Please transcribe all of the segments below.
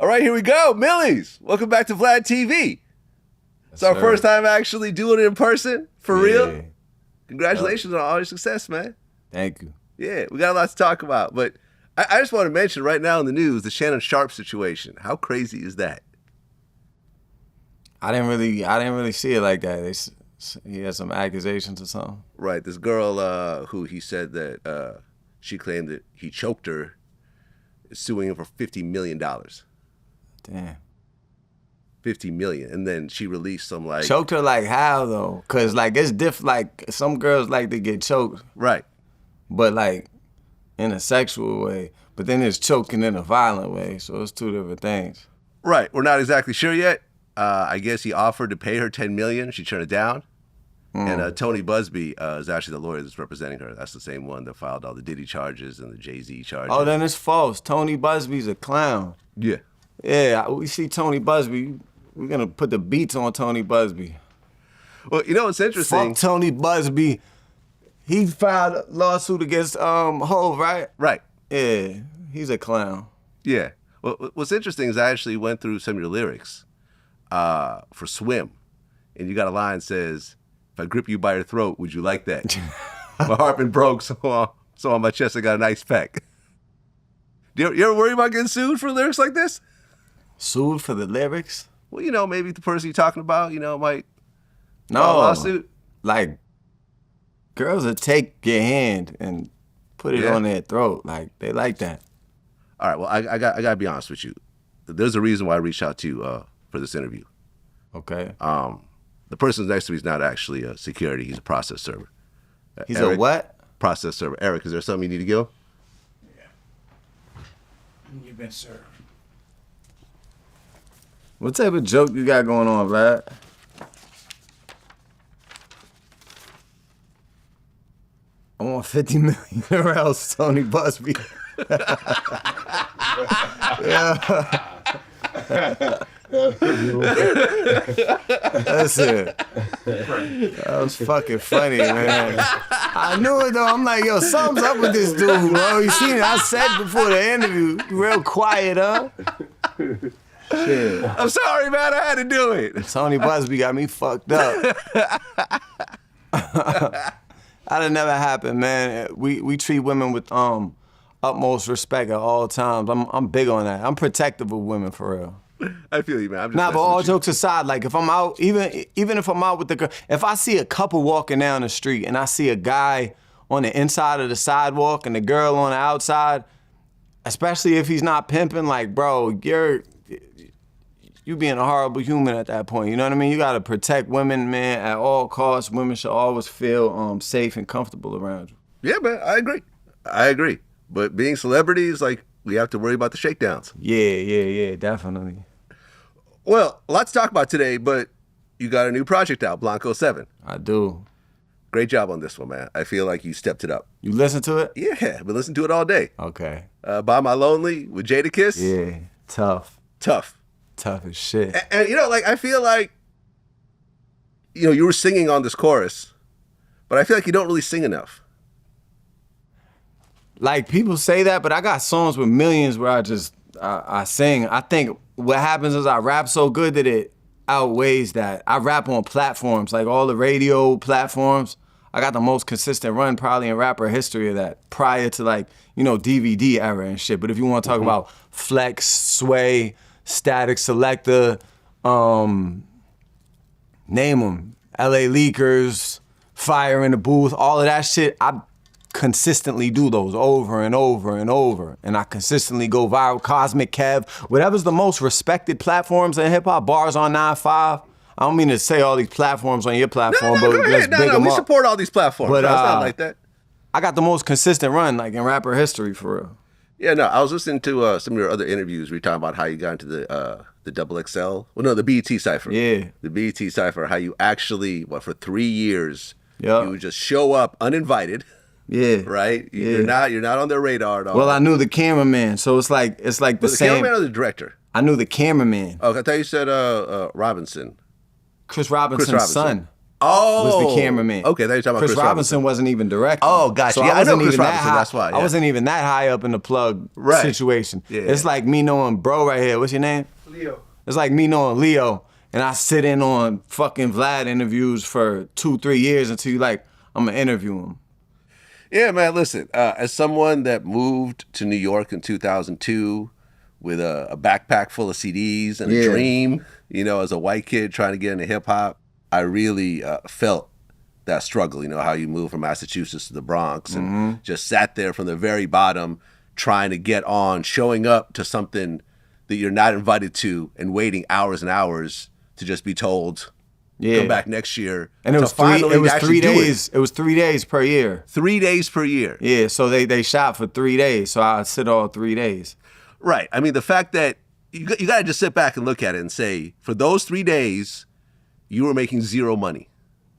All right, here we go. Millyz, welcome back to VladTV. It's our first time actually doing it in person, for real. Congratulations on all your success, man. Thank you. Yeah, we got a lot to talk about, but I just want to mention right now in the news, the Shannon Sharpe situation. How crazy is that? I didn't really see it like that. He had some accusations or something. Right, this girl who he said that she claimed that he choked her is suing him for $50 million. Damn. 50 million, and then she released some like choked her like how though? Cause like it's different. Like some girls like to get choked, right? But like in a sexual way. But then there's choking in a violent way. So it's two different things. Right. We're not exactly sure yet. I guess he offered to pay her $10 million. She turned it down. And Tony Buzbee is actually the lawyer that's representing her. That's the same one that filed all the Diddy charges and the Jay-Z charges. Oh, then it's false. Tony Buzbee's a clown. Yeah. Yeah, we see Tony Buzbee. We're gonna put the beats on Tony Buzbee. Well, you know what's interesting? Fuck Tony Buzbee. He filed a lawsuit against Hov, right? Right. Yeah, he's a clown. Yeah. Well, what's interesting is I actually went through some of your lyrics for Swim, and you got a line that says, "If I grip you by your throat, would you like that? My heart been broke, so on my chest I got a nice peck." You ever worry about getting sued for lyrics like this? Sued for the lyrics? Well, you know, maybe the person you're talking about, you know, might file a lawsuit. Like, girls will take your hand and put it on their throat. Like, they like that. All right, well, I gotta be honest with you. There's a reason why I reached out to you for this interview. Okay. The person next to me is not actually a security. He's a process server. He's Eric, a what? Process server. Eric, is there something you need to go? Yeah. You've been served. What type of joke you got going on, Vlad? I want 50 million or else, Tony Buzbee. That's it. That was fucking funny, man. I knew it though. I'm like, yo, something's up with this dude, bro. You seen it? I said before the interview, real quiet, huh? Shit. I'm sorry, man. I had to do it. Tony Buzbee got me fucked up. That'd never happen, man. We treat women with utmost respect at all times. I'm big on that. I'm protective of women for real. I feel you, man. I'm just but all jokes aside, like if I'm out, even if I'm out with the girl, if I see a couple walking down the street and I see a guy on the inside of the sidewalk and the girl on the outside, especially if he's not pimping, like, bro, you being a horrible human at that point. You know what I mean? You gotta protect women, man, at all costs. Women should always feel safe and comfortable around you. Yeah, man, I agree. But being celebrities, like, we have to worry about the shakedowns. Yeah, definitely. Well, a lot to talk about today, but you got a new project out, Blanco 7. I do. Great job on this one, man. I feel like you stepped it up. You listen to it? Yeah, I've been listening to it all day. Okay. By My Lonely with Jadakiss. Yeah, tough. Tough as shit. And you know, like, I feel like, you know, you were singing on this chorus, but I feel like you don't really sing enough. Like, people say that, but I got songs with millions where I sing. I think what happens is I rap so good that it outweighs that. I rap on platforms, like all the radio platforms. I got the most consistent run probably in rapper history of that, prior to, like, you know, DVD era and shit. But if you want to talk about Flex, Sway, Static Selector, name them, LA Leakers, Fire in the Booth, all of that shit, I consistently do those over and over and over. And I consistently go viral. Cosmic Kev, whatever's the most respected platforms in hip hop, bars on 9-5. I don't mean to say all these platforms on your platform, but let's big them we up. support all these platforms. But it's not like that. I got the most consistent run, like, in rapper history, for real. Yeah, no, I was listening to some of your other interviews where you talking about how you got into the Double XL. Well, no, the BET Cypher. Yeah. The BET Cypher, how you actually, for 3 years, Yep. you would just show up uninvited. Yeah. Right? Yeah. You're not on their radar at all. Well, I knew the cameraman, so it's like the same. The cameraman or the director? I knew the cameraman. Oh, I thought you said Robinson. Chris Robinson's son. Oh, was the cameraman. Okay, now you're talking about Chris Robinson wasn't even directing. Oh, gotcha. So Yeah, I know Chris even that Robinson. high, That's why. Yeah. I wasn't even that high up in the plug situation. Yeah. It's like me knowing bro right here. What's your name? Leo. It's like me knowing Leo, and I sit in on fucking Vlad interviews for 2-3 years until you like, I'm gonna interview him. Yeah, man, listen, as someone that moved to New York in 2002 with a backpack full of CDs and a dream, you know, as a white kid trying to get into hip hop, I really felt that struggle, you know, how you move from Massachusetts to the Bronx and just sat there from the very bottom trying to get on, showing up to something that you're not invited to and waiting hours and hours to just be told, come back next year. And it was 3 days. It was 3 days per year. 3 days per year. Yeah, so they shot for 3 days. So I'd sit all 3 days. Right. I mean, the fact that you got to just sit back and look at it and say, for those 3 days, you were making zero money.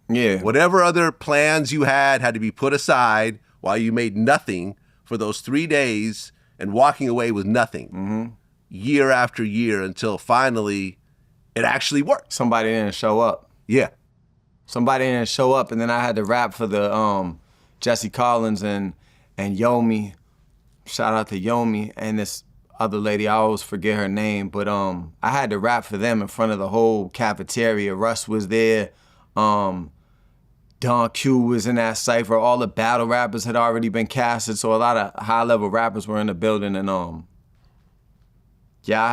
Yeah. Whatever other plans you had to be put aside while you made nothing for those 3 days and walking away with nothing year after year until finally it actually worked. Somebody didn't show up. Yeah. Somebody didn't show up, and then I had to rap for the Jesse Collins and Yomi. Shout out to Yomi and this other lady, I always forget her name, but I had to rap for them in front of the whole cafeteria. Russ was there. Don Q was in that cypher. All the battle rappers had already been casted, so a lot of high-level rappers were in the building, and I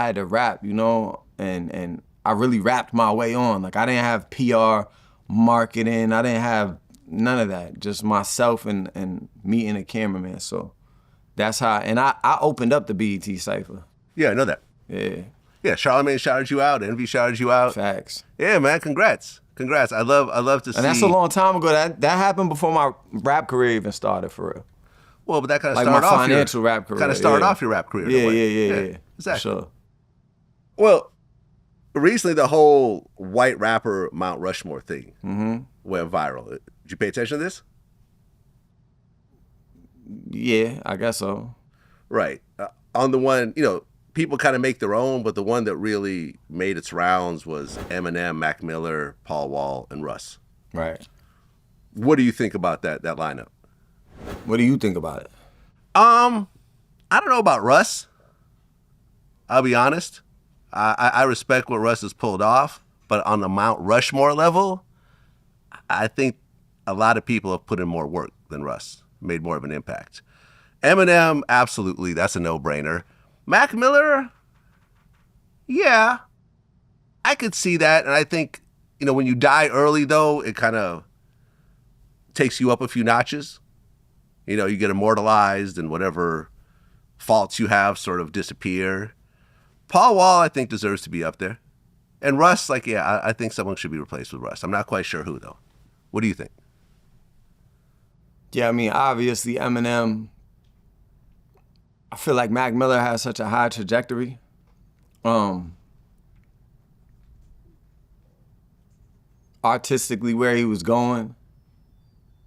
had to rap, you know, and I really rapped my way on. Like, I didn't have PR, marketing, I didn't have none of that. Just myself and meeting a cameraman. So that's how, and I opened up the BET Cypher. Yeah, I know that. Yeah. Yeah, Charlamagne shouted you out, Envy shouted you out. Facts. Yeah, man, congrats. I love to see. And that's a long time ago. That happened before my rap career even started, for real. Well, but that kind of like started my off financial rap career. Kind of started off your rap career. Yeah. Exactly. Sure. Well, recently the whole white rapper Mount Rushmore thing went viral. Did you pay attention to this? Yeah, I guess so. Right. On the one, you know, people kind of make their own, but the one that really made its rounds was Eminem, Mac Miller, Paul Wall, and Russ. Right. What do you think about that lineup? What do you think about it? I don't know about Russ. I'll be honest. I respect what Russ has pulled off, but on the Mount Rushmore level, I think a lot of people have put in more work than Russ, made more of an impact. Eminem, absolutely, that's a no-brainer. Mac Miller, yeah, I could see that, and I think, you know, when you die early, though, it kind of takes you up a few notches. You know, you get immortalized, and whatever faults you have sort of disappear. Paul Wall, I think, deserves to be up there. And Russ, like, yeah, I think someone should be replaced with Russ. I'm not quite sure who, though. What do you think? Yeah, I mean, obviously, Eminem. I feel like Mac Miller has such a high trajectory. Artistically, where he was going.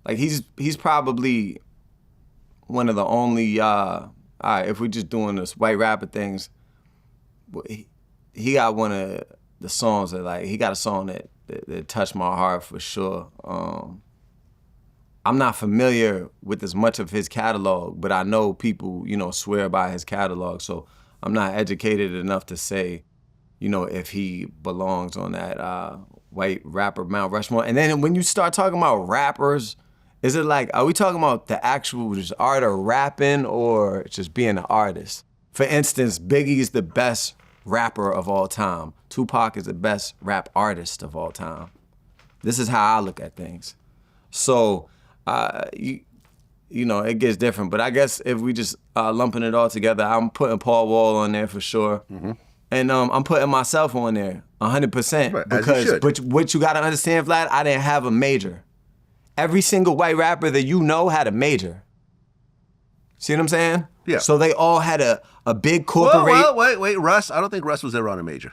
Like, he's probably one of the only, all right, if we're just doing this white rapper things, he got one of the songs that, like, he got a song that touched my heart for sure. I'm not familiar with as much of his catalog, but I know people, you know, swear by his catalog, so I'm not educated enough to say, you know, if he belongs on that white rapper Mount Rushmore. And then when you start talking about rappers, is it like, are we talking about the actual just art of rapping or just being an artist? For instance, Biggie is the best rapper of all time. Tupac is the best rap artist of all time. This is how I look at things. So, you know, it gets different. But I guess if we just lumping it all together, I'm putting Paul Wall on there for sure. And I'm putting myself on there 100%. Right, because what you gotta understand, Vlad, I didn't have a major. Every single white rapper that you know had a major. See what I'm saying? Yeah. So they all had a big corporation. Well, wait, Russ. I don't think Russ was ever on a major.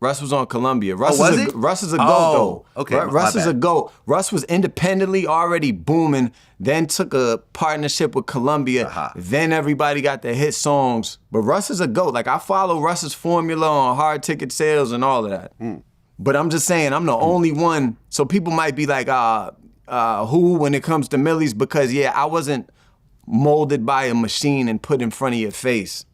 Russ was on Columbia. Russ is a GOAT, though. Okay, Russ is a GOAT. Russ was independently already booming, then took a partnership with Columbia, then everybody got their hit songs. But Russ is a GOAT. Like, I follow Russ's formula on hard ticket sales and all of that. But I'm just saying, I'm the only one. So people might be like, who when it comes to Millyz? Because yeah, I wasn't molded by a machine and put in front of your face.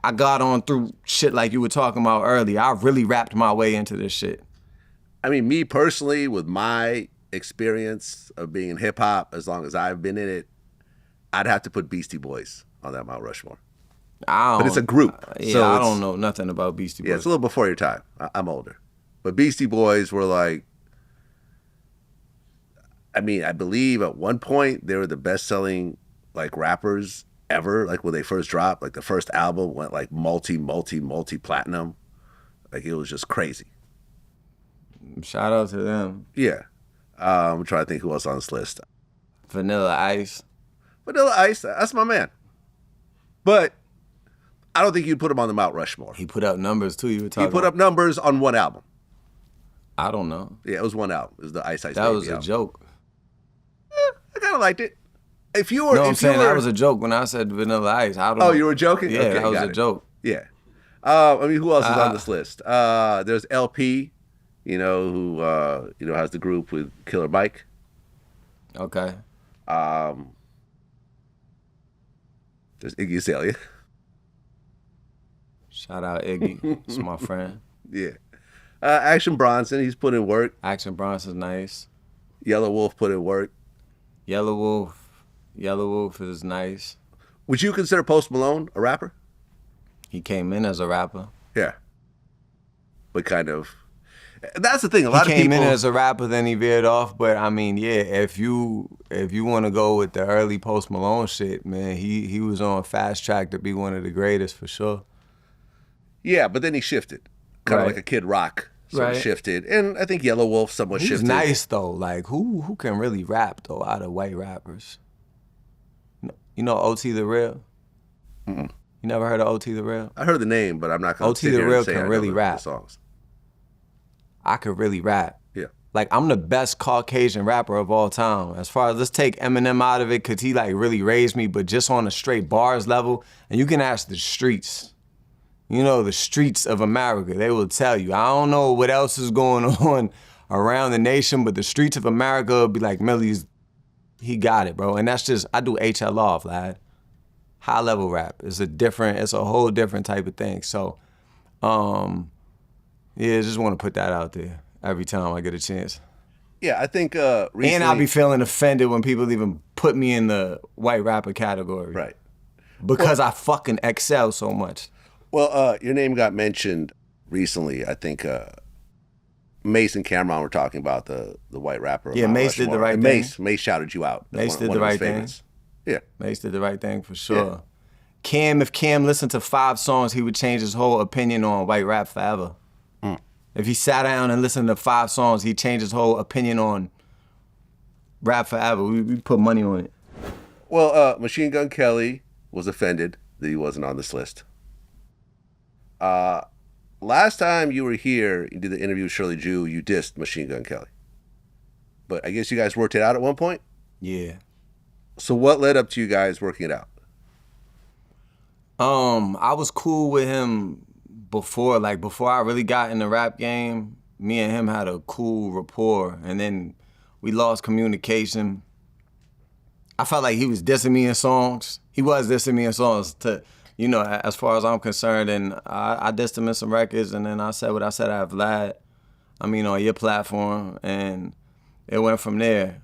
I got on through shit like you were talking about earlier. I really rapped my way into this shit. I mean, me personally, with my experience of being in hip hop, as long as I've been in it, I'd have to put Beastie Boys on that Mount Rushmore. But it's a group. Yeah, so I don't know nothing about Beastie Boys. Yeah, it's a little before your time. I'm older. But Beastie Boys were like, I mean, I believe at one point they were the best-selling like rappers ever. Like when they first dropped, like the first album went like multi-platinum. Like it was just crazy. Shout out to them. Yeah. I'm trying to think who else on this list. Vanilla Ice. Vanilla Ice, that's my man. But I don't think you'd put him on the Mount Rushmore. He put up numbers too. You were talking. He put up numbers on one album. I don't know. Yeah, it was one album. It was the Ice Ice That Baby was a album. joke. I kind of liked it. If you were, No, I'm saying that was a joke when I said Vanilla Ice. I don't. Oh, you were joking? Yeah, Okay, that was got a it. joke. Yeah. I mean, who else is on this list? There's LP, who has the group with Killer Mike. Okay. There's Iggy Azalea. Shout out Iggy. It's my friend. Yeah. Action Bronson, he's put in work. Action Bronson's nice. Yellow Wolf put in work. Yellow Wolf is nice. Would you consider Post Malone a rapper? He came in as a rapper. Yeah. But kind of. That's the thing. A lot of people He came in as a rapper, then he veered off. But I mean, yeah, if you want to go with the early Post Malone shit, man, he was on fast track to be one of the greatest for sure. Yeah, but then he shifted, kind of Right. like a Kid Rock. Sort of Right. shifted, and I think Yellow Wolf somewhat He's shifted. nice though. Like who can really rap though out of white rappers? You know OT the Real? Mm-mm. You never heard of OT the Real? I heard the name, but I'm not going to OT sit the here Real and say can I know really the rap. songs. I could really rap. Yeah. Like I'm the best Caucasian rapper of all time. As far as let's take Eminem out of it, cause he like really raised me, but just on a straight bars level, and you can ask the streets. You know, the streets of America, they will tell you. I don't know what else is going on around the nation, but the streets of America will be like, Millyz, he got it, bro. And that's just, I do HLR, Vlad. High level rap. It's a whole different type of thing. So, yeah, just want to put that out there every time I get a chance. Yeah, I think recently... And I'll be feeling offended when people even put me in the white rapper category. Right. Because I fucking excel so much. Well, your name got mentioned recently. I think Mace and Cameron were talking about the white rapper. Yeah, Mount Mace did the Rushmore. right And thing. Mace shouted you out. Mace did one the of right his thing. favorites. Yeah. Mace did the right thing for sure. Yeah. If Cam listened to 5 songs, he would change his whole opinion on white rap forever. If he sat down and listened to 5 songs, he'd change his whole opinion on rap forever. We put money on it. Well, Machine Gun Kelly was offended that he wasn't on this list. Last time you were here, you did the interview with Shirley Jew, you dissed Machine Gun Kelly. But I guess you guys worked it out at one point? Yeah. So what led up to you guys working it out? I was cool with him before I really got in the rap game. Me and him had a cool rapport, and then we lost communication. I felt like he was dissing me in songs. He was dissing me in songs as far as I'm concerned, and I dissed him in some records, and then I said what I said at Vlad, on your platform, and it went from there.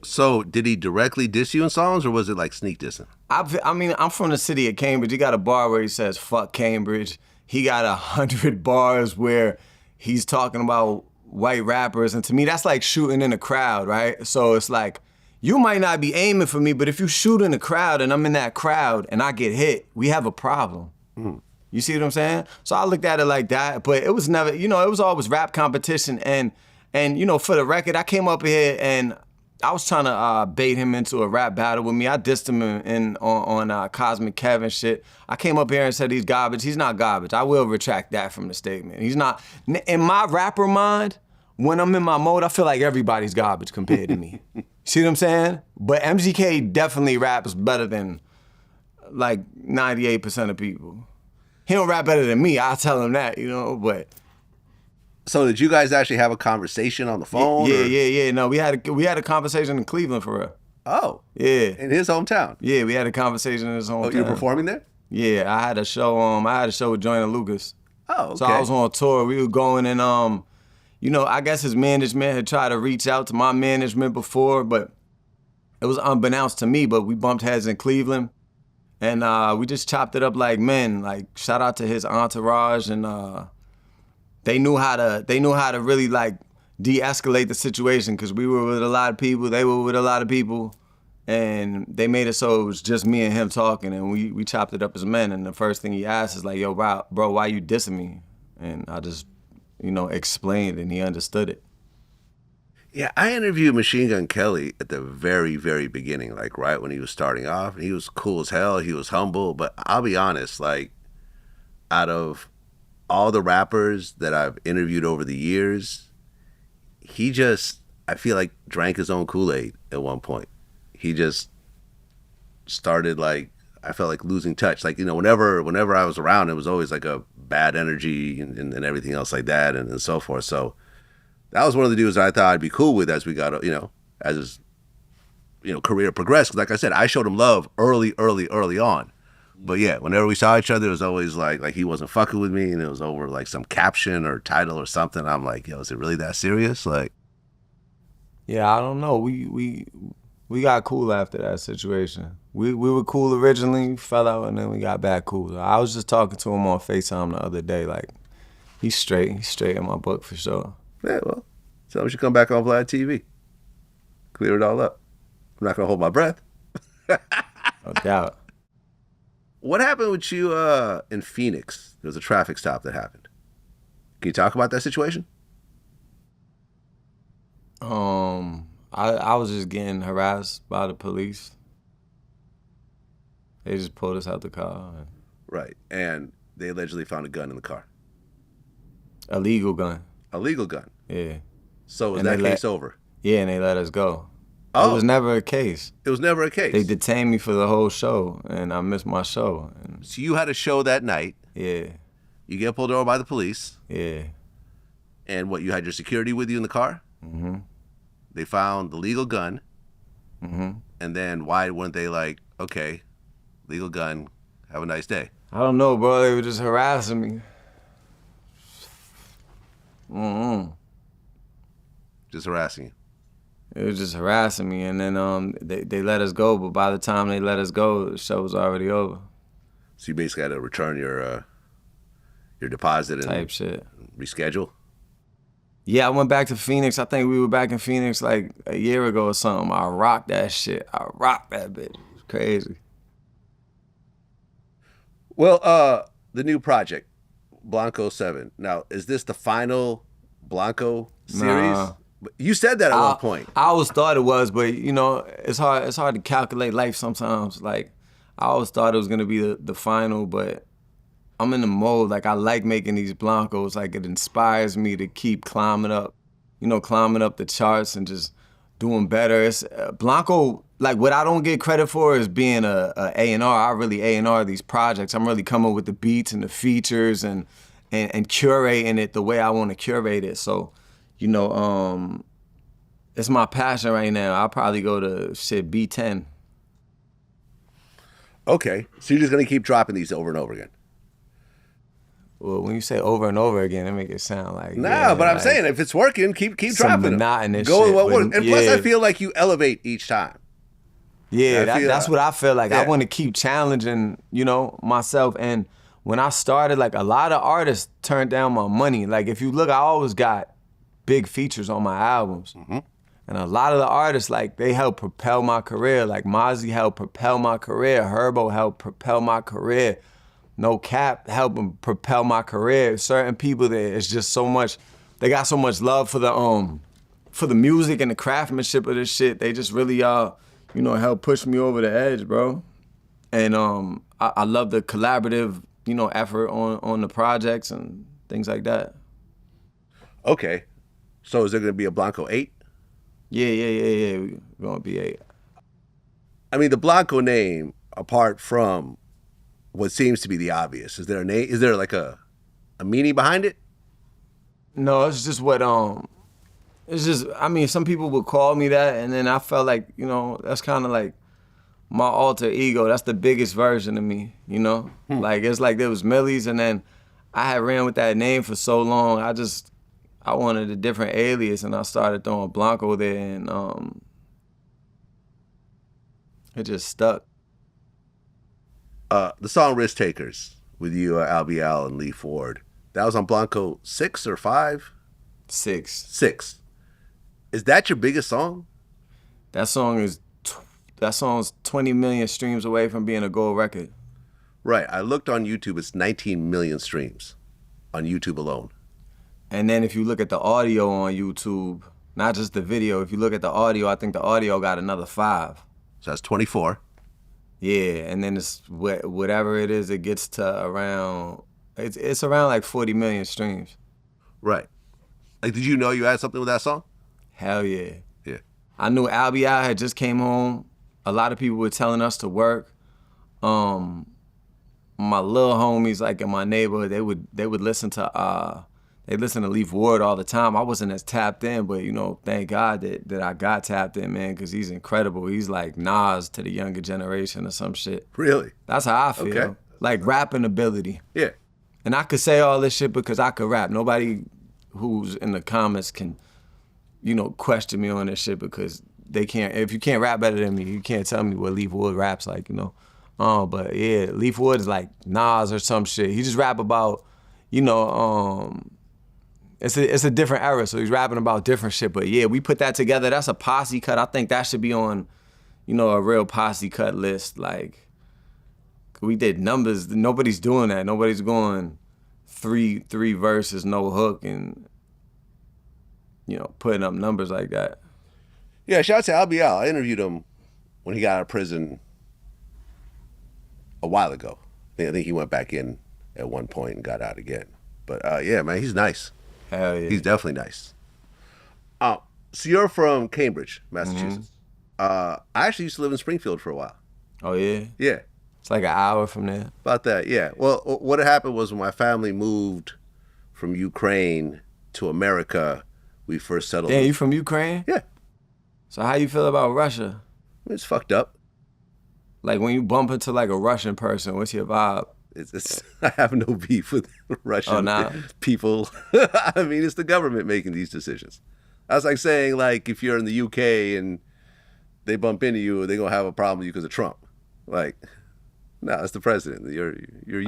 So did he directly diss you in songs, or was it like sneak dissing? I'm from the city of Cambridge. He got a bar where he says, fuck Cambridge. He got 100 bars where he's talking about white rappers, and to me, that's like shooting in a crowd, right? So it's like, you might not be aiming for me, but if you shoot in a crowd and I'm in that crowd and I get hit, we have a problem. You see what I'm saying? So I looked at it like that, but it was never, it was always rap competition. And for the record, I came up here and I was trying to bait him into a rap battle with me. I dissed him on Cosmic Kevin shit. I came up here and said he's garbage. He's not garbage. I will retract that from the statement. He's not. In my rapper mind, when I'm in my mode, I feel like everybody's garbage compared to me. See what I'm saying? But MGK definitely raps better than like 98% of people. He don't rap better than me, I'll tell him that, but So did you guys actually have a conversation on the phone? Yeah. No, we had a conversation in Cleveland for real. Oh. Yeah. In his hometown? Yeah, we had a conversation in his hometown. Oh, you were performing there? Yeah, I had a show. I had a show with Joyner Lucas. Oh, okay. So I was on tour. We were going and I guess his management had tried to reach out to my management before, but it was unbeknownst to me. But we bumped heads in Cleveland, and we just chopped it up like men. Like shout out to his entourage, and they knew how to really like de-escalate the situation because we were with a lot of people, they were with a lot of people, and they made it so it was just me and him talking, and we chopped it up as men. And the first thing he asked is like, "Yo, bro, why you dissing me?" And I just, explained, and he understood it. Yeah, I interviewed Machine Gun Kelly at the very, very beginning, like right when he was starting off. He was cool as hell. He was humble, but I'll be honest, like out of all the rappers that I've interviewed over the years, he just, I feel like, drank his own Kool-Aid at one point. He just started like, I felt like losing touch. Like, whenever I was around, it was always like a bad energy and everything else like that and so forth. So that was one of the dudes that I thought I'd be cool with as we got, as his, career progressed. 'Cause like I said, I showed him love early on. But yeah, whenever we saw each other, it was always like he wasn't fucking with me, and it was over like some caption or title or something. I'm like, yo, is it really that serious? Like, yeah, I don't know. We got cool after that situation. We were cool originally, fell out, and then we got back cool. I was just talking to him on FaceTime the other day. Like, he's straight in my book for sure. Yeah, well, so we should come back on VladTV, clear it all up. I'm not gonna hold my breath. No doubt. What happened with you in Phoenix? There was a traffic stop that happened. Can you talk about that situation? I was just getting harassed by the police. They just pulled us out the car. Right, and they allegedly found a gun in the car. A legal gun. A legal gun? Yeah. So was that case over? Yeah, and they let us go. Oh. It was never a case. It was never a case? They detained me for the whole show, and I missed my show. So you had a show that night. Yeah. You get pulled over by the police. Yeah. And what, you had your security with you in the car? Mm-hmm. They found the legal gun. Mm-hmm. And then why weren't they like, okay, legal gun, have a nice day? I don't know, bro. They were just harassing me. Just harassing you? It was just harassing me, and then they let us go, but by the time they let us go, the show was already over. So you basically had to return your deposit and type shit. Reschedule? Yeah, I went back to Phoenix. I think we were back in Phoenix like a year ago or something. I rocked that shit. I rocked that bitch. It's crazy. Well, the new project, Blanco 7. Now, is this the final Blanco series? Nah. You said that at one point. I always thought it was, but it's hard to calculate life sometimes. Like, I always thought it was gonna be the final, but I'm in the mode, like I like making these Blancos. Like, it inspires me to keep climbing up the charts and just doing better. It's Blanco, like what I don't get credit for is being a A&R. I really A&R these projects. I'm really coming with the beats and the features and curating it the way I want to curate it. So, it's my passion right now. I'll probably go to B10. Okay, so you're just gonna keep dropping these over and over again? Well, when you say over and over again, it make it sound like but I'm saying if it's working, keep dropping them. Monotonous Go shit, with what works. And plus, yeah. I feel like you elevate each time. Yeah, that's what I feel like. Yeah. I want to keep challenging, myself. And when I started, like a lot of artists turned down my money. Like if you look, I always got big features on my albums. Mm-hmm. And a lot of the artists, like they helped propel my career. Like Mozzie helped propel my career. Herbo helped propel my career. No Cap helping propel my career. Certain people that it's just so much, they got so much love for the music and the craftsmanship of this shit. They just really help push me over the edge, bro. And I love the collaborative, effort on the projects and things like that. Okay. So is there gonna be a Blanco 8? Yeah. We're gonna be 8. I mean, the Blanco name, apart from what seems to be the obvious, is there a name? Is there like a meaning behind it? No, it's just what it's just, I mean, some people would call me that, and then I felt like, you know, that's kind of like my alter ego. That's the biggest version of me, you know? Like, it's like there was Millyz, and then I had ran with that name for so long, I wanted a different alias, and I started throwing Blanco there, and it just stuck. The song Risk Takers with you, Albial and Lee Ford, that was on Blanco 6 or 5? 6. 6. Is that your biggest song? That song's 20 million streams away from being a gold record. Right. I looked on YouTube. It's 19 million streams on YouTube alone. And then if you look at the audio on YouTube, not just the video, if you look at the audio, I think the audio got another 5. So that's 24. Yeah, and then it's whatever it is, it gets to around, it's around like 40 million streams. Right. Like, did you know you had something with that song? Hell yeah. Yeah. I knew Albial had just came home. A lot of people were telling us to work. My little homies, like in my neighborhood, they would listen to Leaf Ward all the time. I wasn't as tapped in, but you know, thank God that I got tapped in, man, because he's incredible. He's like Nas to the younger generation or some shit. Really? That's how I feel. Okay. Like rapping ability. Yeah. And I could say all this shit because I could rap. Nobody who's in the comments can, you know, question me on this shit because they can't. If you can't rap better than me, you can't tell me what Leaf Wood raps like, you know. But yeah, Leaf Wood is like Nas or some shit. He just rap about, you know, it's a different era, so he's rapping about different shit. But yeah, we put that together. That's a posse cut. I think that should be on, you know, a real posse cut list. Like, we did numbers. Nobody's doing that. Nobody's going three verses, no hook, and, you know, putting up numbers like that. Yeah, shout out to Albial. I interviewed him when he got out of prison a while ago. I think he went back in at one point and got out again. But yeah, man, he's nice. Hell yeah. He's definitely nice. So you're from Cambridge, Massachusetts. I actually used to live in Springfield for a while. Oh yeah? Yeah. It's like an hour from there. About that, yeah. Well, what had happened was when my family moved from Ukraine to America, we first settled. Damn, you from Ukraine? Yeah. So how you feel about Russia? It's fucked up. Like when you bump into like a Russian person, what's your vibe? It's I have no beef with Russian people. I mean, it's the government making these decisions. That's like saying, like, if you're in the UK and they bump into you, they're going to have a problem with you because of Trump. Like, no, it's the president. You're you.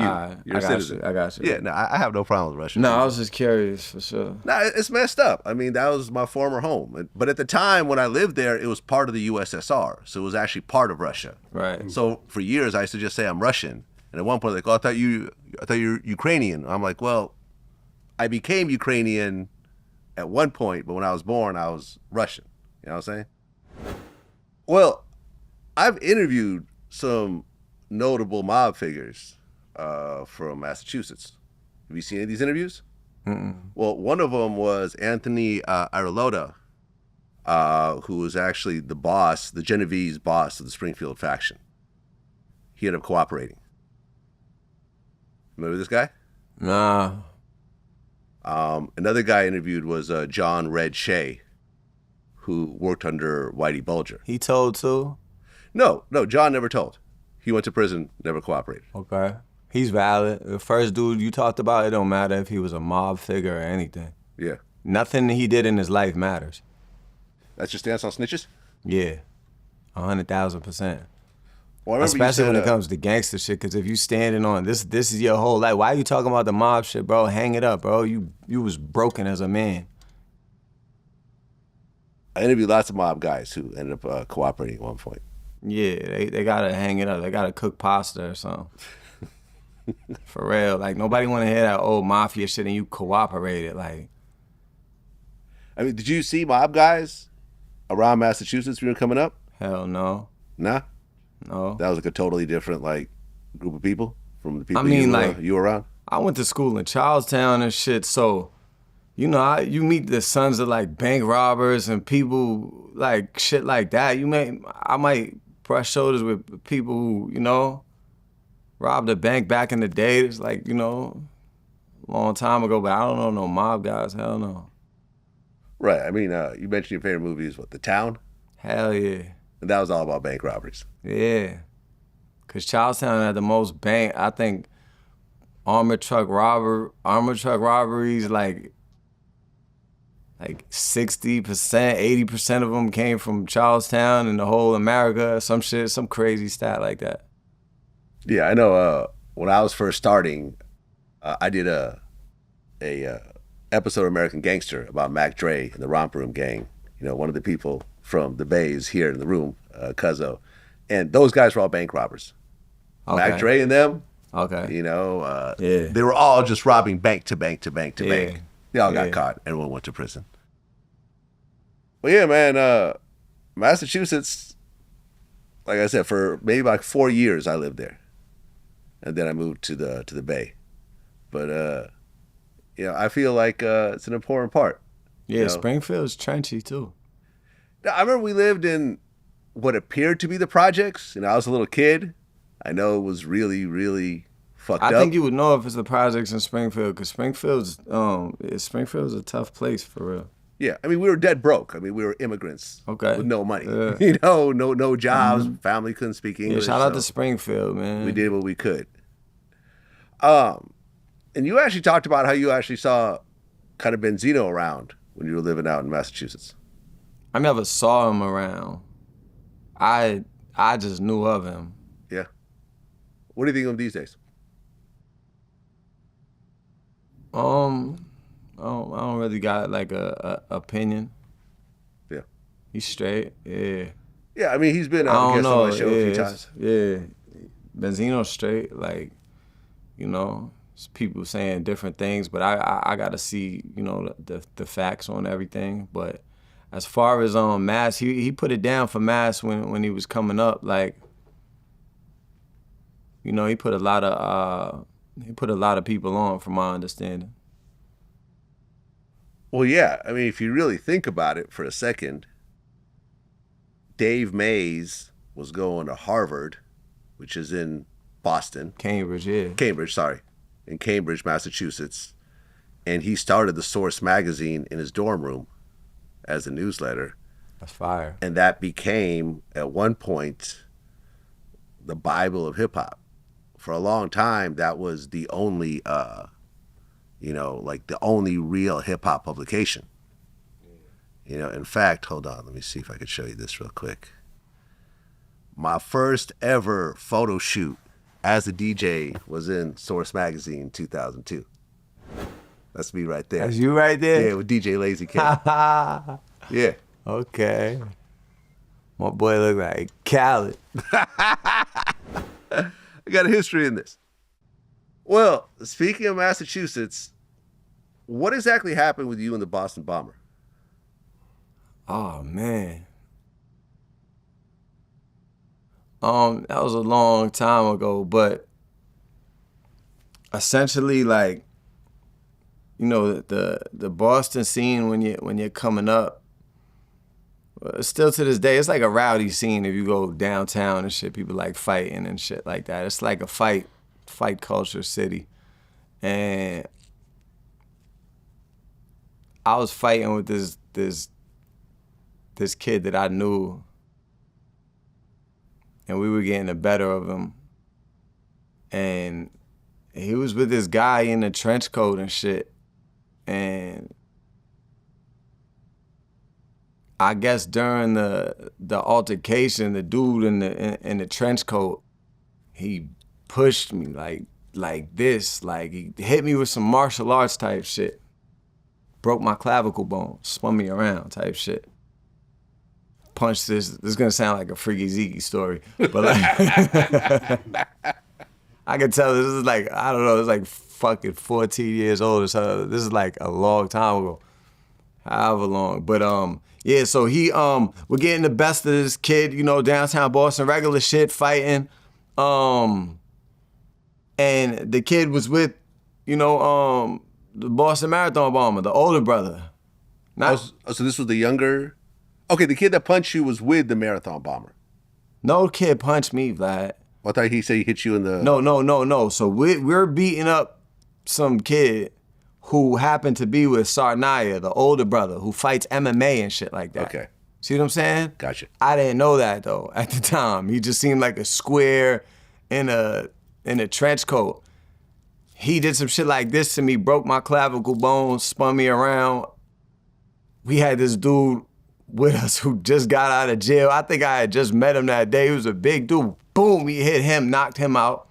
You're a citizen. I got you. Yeah, no, I have no problem with Russia. No, I was just curious, for sure. No, it's messed up. I mean, that was my former home. But at the time when I lived there, it was part of the USSR. So it was actually part of Russia. Right. So for years, I used to just say I'm Russian. And at one point, they're like, oh, I thought you were Ukrainian. I'm like, well, I became Ukrainian at one point, but when I was born, I was Russian. You know what I'm saying? Well, I've interviewed some notable mob figures from Massachusetts. Have you seen any of these interviews? Mm-mm. Well, one of them was Anthony Aralota, who was actually the boss, the Genovese boss of the Springfield faction. He ended up cooperating. Remember this guy? Nah. Another guy I interviewed was John Red Shea, who worked under Whitey Bulger. He told too? No, John never told. He went to prison, never cooperated. Okay. He's valid. The first dude you talked about, it don't matter if he was a mob figure or anything. Yeah. Nothing he did in his life matters. That's your stance on snitches? Yeah. 100,000%. Well, especially when it comes to gangster shit, because if you standing on this is your whole life. Why are you talking about the mob shit, bro? Hang it up, bro. You was broken as a man. I interviewed lots of mob guys who ended up cooperating at one point. Yeah, they gotta hang it up. They gotta cook pasta or something. For real. Like, nobody wanna hear that old mafia shit and you cooperated. Like, I mean, did you see mob guys around Massachusetts when you were coming up? hell no. Nah? No. That was like a totally different, like, group of people from the people you were around? I went to school in Charlestown and shit, so, you know, you meet the sons of, like, bank robbers and people, like, shit like that. I might brush shoulders with people who, you know, robbed a bank back in the day. It's like, you know, long time ago, but I don't know no mob guys. Hell no. Right. I mean, you mentioned your favorite movie is what, The Town? Hell yeah. And that was all about bank robberies. Yeah. Cause Charlestown had the most bank. I think armored truck robberies, like 60%, 80% of them came from Charlestown and the whole America. Some shit, some crazy stat like that. Yeah, I know. When I was first starting, I did a episode of American Gangster about Mac Dre and the Romper Room Gang. You know, one of the people from the Bay is here in the room, Cuzzo. And those guys were all bank robbers. Okay. Mac Dre and them, Okay. you know, Yeah. they were all just robbing bank to bank to bank to Yeah. bank. They all got Yeah. caught. Everyone went to prison. Well, yeah, man, Massachusetts, like I said, for maybe like 4 years I lived there. And then I moved to the Bay. But, you know, I feel like it's an important part. Yeah, You know? Springfield's trenchy too. I remember we lived in what appeared to be the projects. You know, I was a little kid. I know it was really, really fucked up. I think you would know if it's the projects in Springfield, because Springfield's a tough place for real. Yeah, I mean, we were dead broke. I mean, we were immigrants with no money. Yeah. You know, no jobs. Family couldn't speak Yeah, English. shout out so to Springfield, man. we did what we could. And you actually talked about how you actually saw kind of Benzino around when you were living out in Massachusetts. I never saw him around. I just knew of him. Yeah. What do you think of him these days? I don't really got like a opinion. Yeah. He's straight. Yeah. Yeah, I mean, he's been I out don't guest on know. my show a few times. Yeah. Benzino's straight. Like, you know, it's people saying different things, but I gotta see, you know, the facts on everything. But as far as Mass, he put it down for Mass when he was coming up. Like, you know, he put a lot of people on, from my understanding. Well, yeah. I mean, if you really think about it for a second, Dave Mays was going to Harvard, which is in Boston. Cambridge, yeah. Cambridge, sorry. In Cambridge, Massachusetts. And he started The Source magazine in his dorm room as a newsletter. That's fire. And that became, at one point, the Bible of hip-hop. For a long time, that was the only, you know, like the only real hip-hop publication. You know, in fact, hold on, let me see if I could show you this real quick. My first ever photo shoot as a DJ was in Source magazine in 2002. That's me right there. That's you right there? Yeah, with DJ Lazy King. Yeah. Okay. My boy look like Khaled. I got a history in this. Well, speaking of Massachusetts, what exactly happened with you and the Boston bomber? Oh, man. That was a long time ago, but essentially, like, you know, the Boston scene when you're coming up, still to this day, it's like a rowdy scene. If you go downtown and shit, people like fighting and shit like that. It's like a fight culture city. And I was fighting with this kid that I knew, and we were getting the better of him. And he was with this guy in a trench coat and shit. And I guess during the altercation, the dude in the trench coat, he pushed me like this, like he hit me with some martial arts type shit. Broke my clavicle bone, spun me around type shit. Punched this is gonna sound like a Freaky Zeke story, but like I can tell this is like, I don't know, it's like fucking 14 years old or something. This is like a long time ago. However long. But yeah, so we're getting the best of this kid, you know, downtown Boston, regular shit, fighting. And the kid was with, you know, the Boston Marathon bomber, the older brother. So this was the younger... Okay, the kid that punched you was with the marathon bomber. No kid punched me, Vlad. I thought he said he hit you in the... No. So we're beating up some kid, who happened to be with Sarnaya, the older brother, who fights MMA and shit like that. Okay. See what I'm saying? Gotcha. I didn't know that though at the time. He just seemed like a square in a trench coat. He did some shit like this to me, broke my clavicle bone, spun me around. We had this dude with us who just got out of jail. I think I had just met him that day. He was a big dude. Boom, he hit him, knocked him out,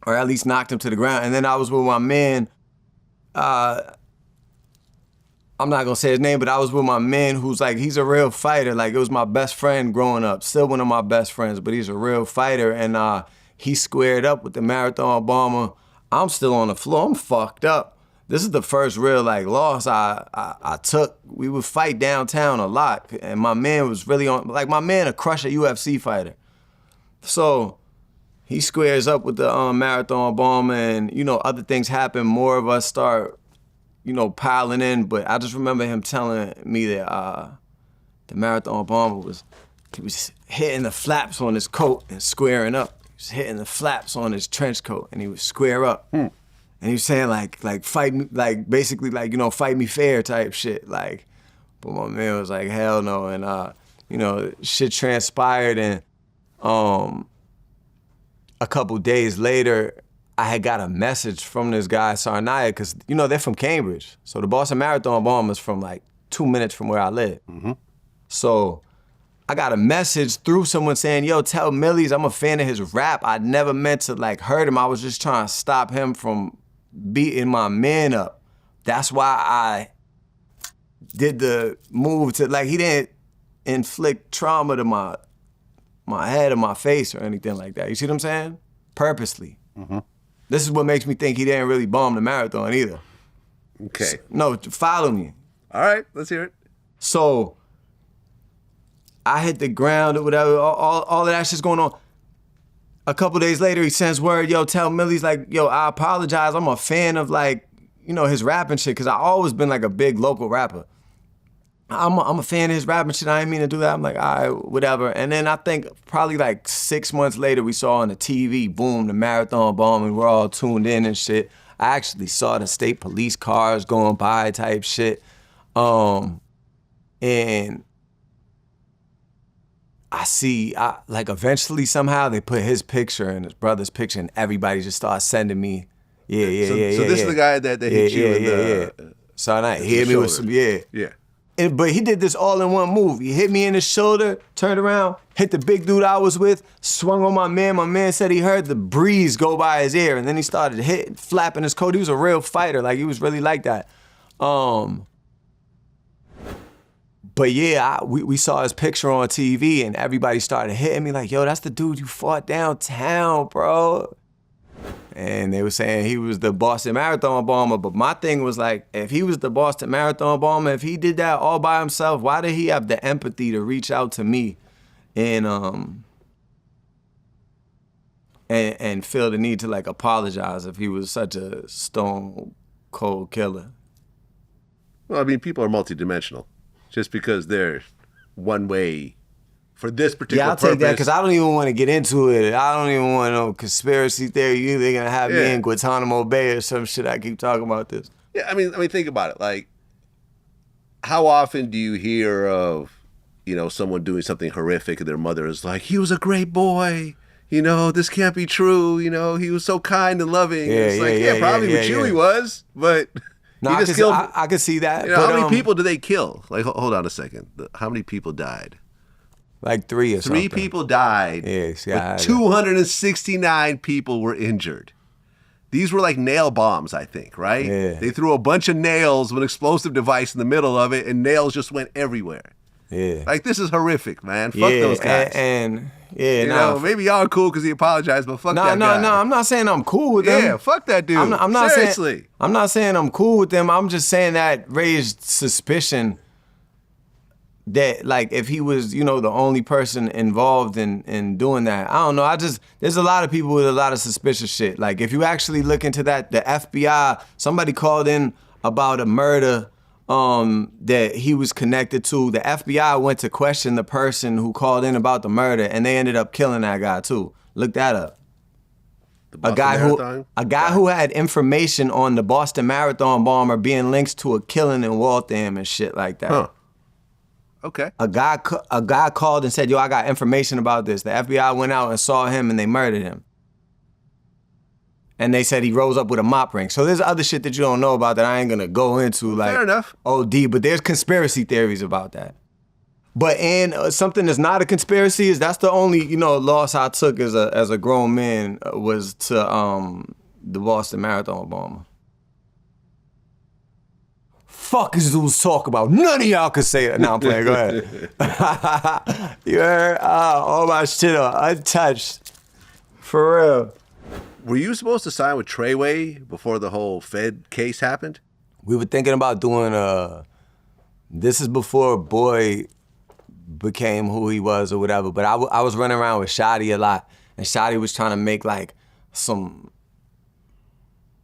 or at least knocked him to the ground. And then I was with my man, I'm not gonna say his name, but I was with my man who's like, he's a real fighter. Like, it was my best friend growing up, still one of my best friends, but he's a real fighter. And he squared up with the marathon bomber. I'm still on the floor, I'm fucked up. This is the first real like loss I took. We would fight downtown a lot, and my man was really on, like my man a crusher UFC fighter. So he squares up with the marathon bomber, and you know, other things happen, more of us start, you know, piling in, but I just remember him telling me that the marathon bomber he was hitting the flaps on his coat and squaring up. He was hitting the flaps on his trench coat and he would square up. And he was saying like fight me, like basically like, you know, fight me fair type shit. Like, but my man was like, hell no. And you know, shit transpired, and a couple days later, I had got a message from this guy, Sarnaya, because, you know, they're from Cambridge. So the Boston Marathon Bombers from like 2 minutes from where I live. Mm-hmm. So I got a message through someone saying, yo, tell Millyz I'm a fan of his rap. I never meant to like hurt him. I was just trying to stop him from beating my man up. That's why I did the move to, like, he didn't inflict trauma to my head or my face or anything like that. You see what I'm saying? Purposely. Mm-hmm. This is what makes me think he didn't really bomb the marathon either. Okay. No, follow me. All right, let's hear it. So I hit the ground or whatever, all of that shit's going on. A couple days later, he sends word, yo, tell Millyz, like, yo, I apologize. I'm a fan of, like, you know, his rapping shit, because I always been like a big local rapper. I'm a fan of his rapping shit. I didn't mean to do that. I'm like, all right, whatever. And then I think probably like 6 months later, we saw on the TV, boom, the marathon bombing. We're all tuned in and shit. I actually saw the state police cars going by type shit. And I see, like eventually somehow they put his picture and his brother's picture, and everybody just started sending me, So this is the guy that hit you in the... So he hit me with some, Yeah. But he did this all in one move. He hit me in the shoulder, turned around, hit the big dude I was with, swung on my man. My man said he heard the breeze go by his ear, and then he started hitting, flapping his coat. He was a real fighter. Like, he was really like that. But yeah, we saw his picture on TV, and everybody started hitting me like, yo, that's the dude you fought downtown, bro. And they were saying he was the Boston Marathon bomber, but my thing was like, if he was the Boston Marathon bomber, if he did that all by himself, why did he have the empathy to reach out to me and feel the need to like apologize if he was such a stone cold killer? Well, I mean, people are multidimensional. Just because they're one way for this particular purpose. Yeah, I'll take that, because I don't even want to get into it. I don't even want no conspiracy theory. They're going to have me in Guantanamo Bay or some shit. I keep talking about this. Yeah, I mean, think about it. Like, how often do you hear of, you know, someone doing something horrific and their mother is like, he was a great boy. You know, this can't be true. You know, he was so kind and loving. Probably with you he was, but... No, I could see that. You know, how many people did they kill? Like, hold on a second. How many people died? Like 3 or something. 3 people died. But 269 people were injured. These were like nail bombs, I think, right? Yeah. They threw a bunch of nails with an explosive device in the middle of it, and nails just went everywhere. Yeah. Like, this is horrific, man. Fuck those guys. You know, maybe y'all are cool because he apologized, but fuck that guy. No, I'm not saying I'm cool with them. Yeah, fuck that dude. I'm not Seriously. I'm not saying I'm cool with them. I'm just saying that raised suspicion that, like, if he was, you know, the only person involved in doing that. I don't know. There's a lot of people with a lot of suspicious shit. Like, if you actually look into that, the FBI, somebody called in about a murder that he was connected to. The FBI went to question the person who called in about the murder, and they ended up killing that guy too. Look that up. The A Boston Marathon? guy who had information on the Boston Marathon bomber being linked to a killing in Waltham and shit like that. Huh. Okay. A guy called and said, yo, I got information about this. The FBI went out and saw him and they murdered him. And they said he rose up with a mop ring. So there's other shit that you don't know about that I ain't gonna go into, like Fair enough. OD, but there's conspiracy theories about that. But something that's not a conspiracy is that's the only, loss I took as a grown man was to the Boston Marathon bomber. Fuck is dudes talk about? None of y'all can say it. No, I'm playing. Go ahead. You heard? All my shit are untouched. For real. Were you supposed to sign with Treyway before the whole Fed case happened? We were thinking about doing this is before Boy became who he was or whatever, but I was running around with Shotty a lot, and Shotty was trying to make like some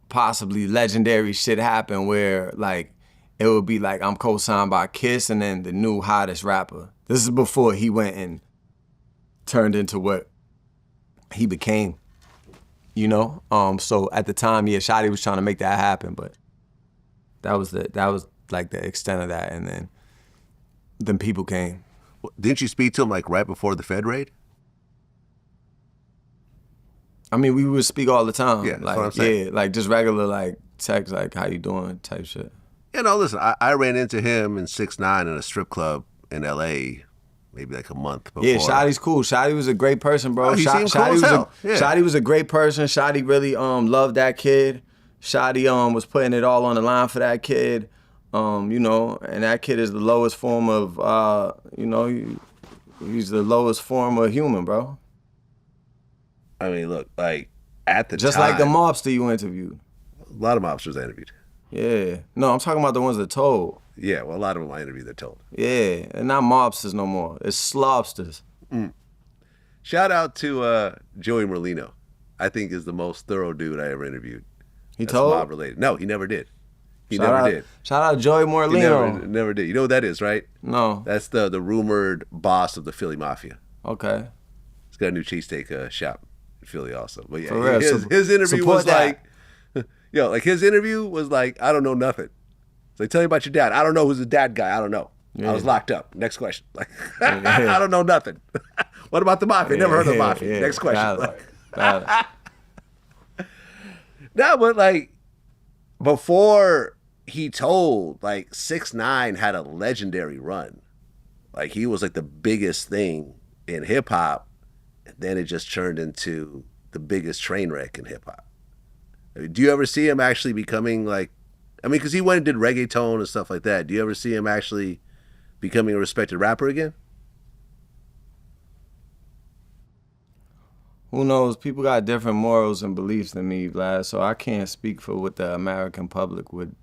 possibly legendary shit happen where like it would be like I'm co-signed by Kiss and then the new hottest rapper. This is before he went and turned into what he became, So at the time, yeah, Shotty was trying to make that happen, but that was like the extent of that, and then people came. Didn't you speak to him like right before the Fed raid? I mean, we would speak all the time. Yeah, that's like, what I'm saying. Yeah, like just regular like text, like how you doing type shit. Listen, I ran into him in 6ix9ine in a strip club in LA maybe like a month before. Yeah, Shotty's cool. Shotty was a great person, bro. Oh, he seemed cool as hell. Shotty was a great person. Shotty really loved that kid. Shotty was putting it all on the line for that kid. And that kid is the lowest form of he's the lowest form of human, bro. I mean, look, like at the just time, like the mobster you interviewed. A lot of mobsters I interviewed. Yeah. No, I'm talking about the ones that told. Yeah, well, a lot of them I interviewed that told. Yeah, and not mobsters no more. It's slobsters. Shout out to Joey Merlino. I think is the most thorough dude I ever interviewed. He That's told? mob related. No, he never did. He Shout never out, did. Shout out Joey He Morlino. never did. You know what that is, right? No. That's the rumored boss of the Philly Mafia. Okay. He's got a new cheesesteak shop in Philly also. But yeah, For real. his interview was that. like, his interview was like, I don't know nothing. It's like, tell me about your dad. I don't know who's the dad guy. I don't know. Yeah. I was locked up. Next question. Like, I don't know nothing. What about the Mafia? Never heard of the Mafia. Yeah. Next question. Valid. No, but like, before he told, like, 6ix9ine had a legendary run. Like, he was like the biggest thing in hip hop, and then it just turned into the biggest train wreck in hip hop. I mean, do you ever see him actually becoming like, because he went and did reggaeton and stuff like that. Do you ever see him actually becoming a respected rapper again? Who knows? People got different morals and beliefs than me, Vlad, so I can't speak for what the American public would,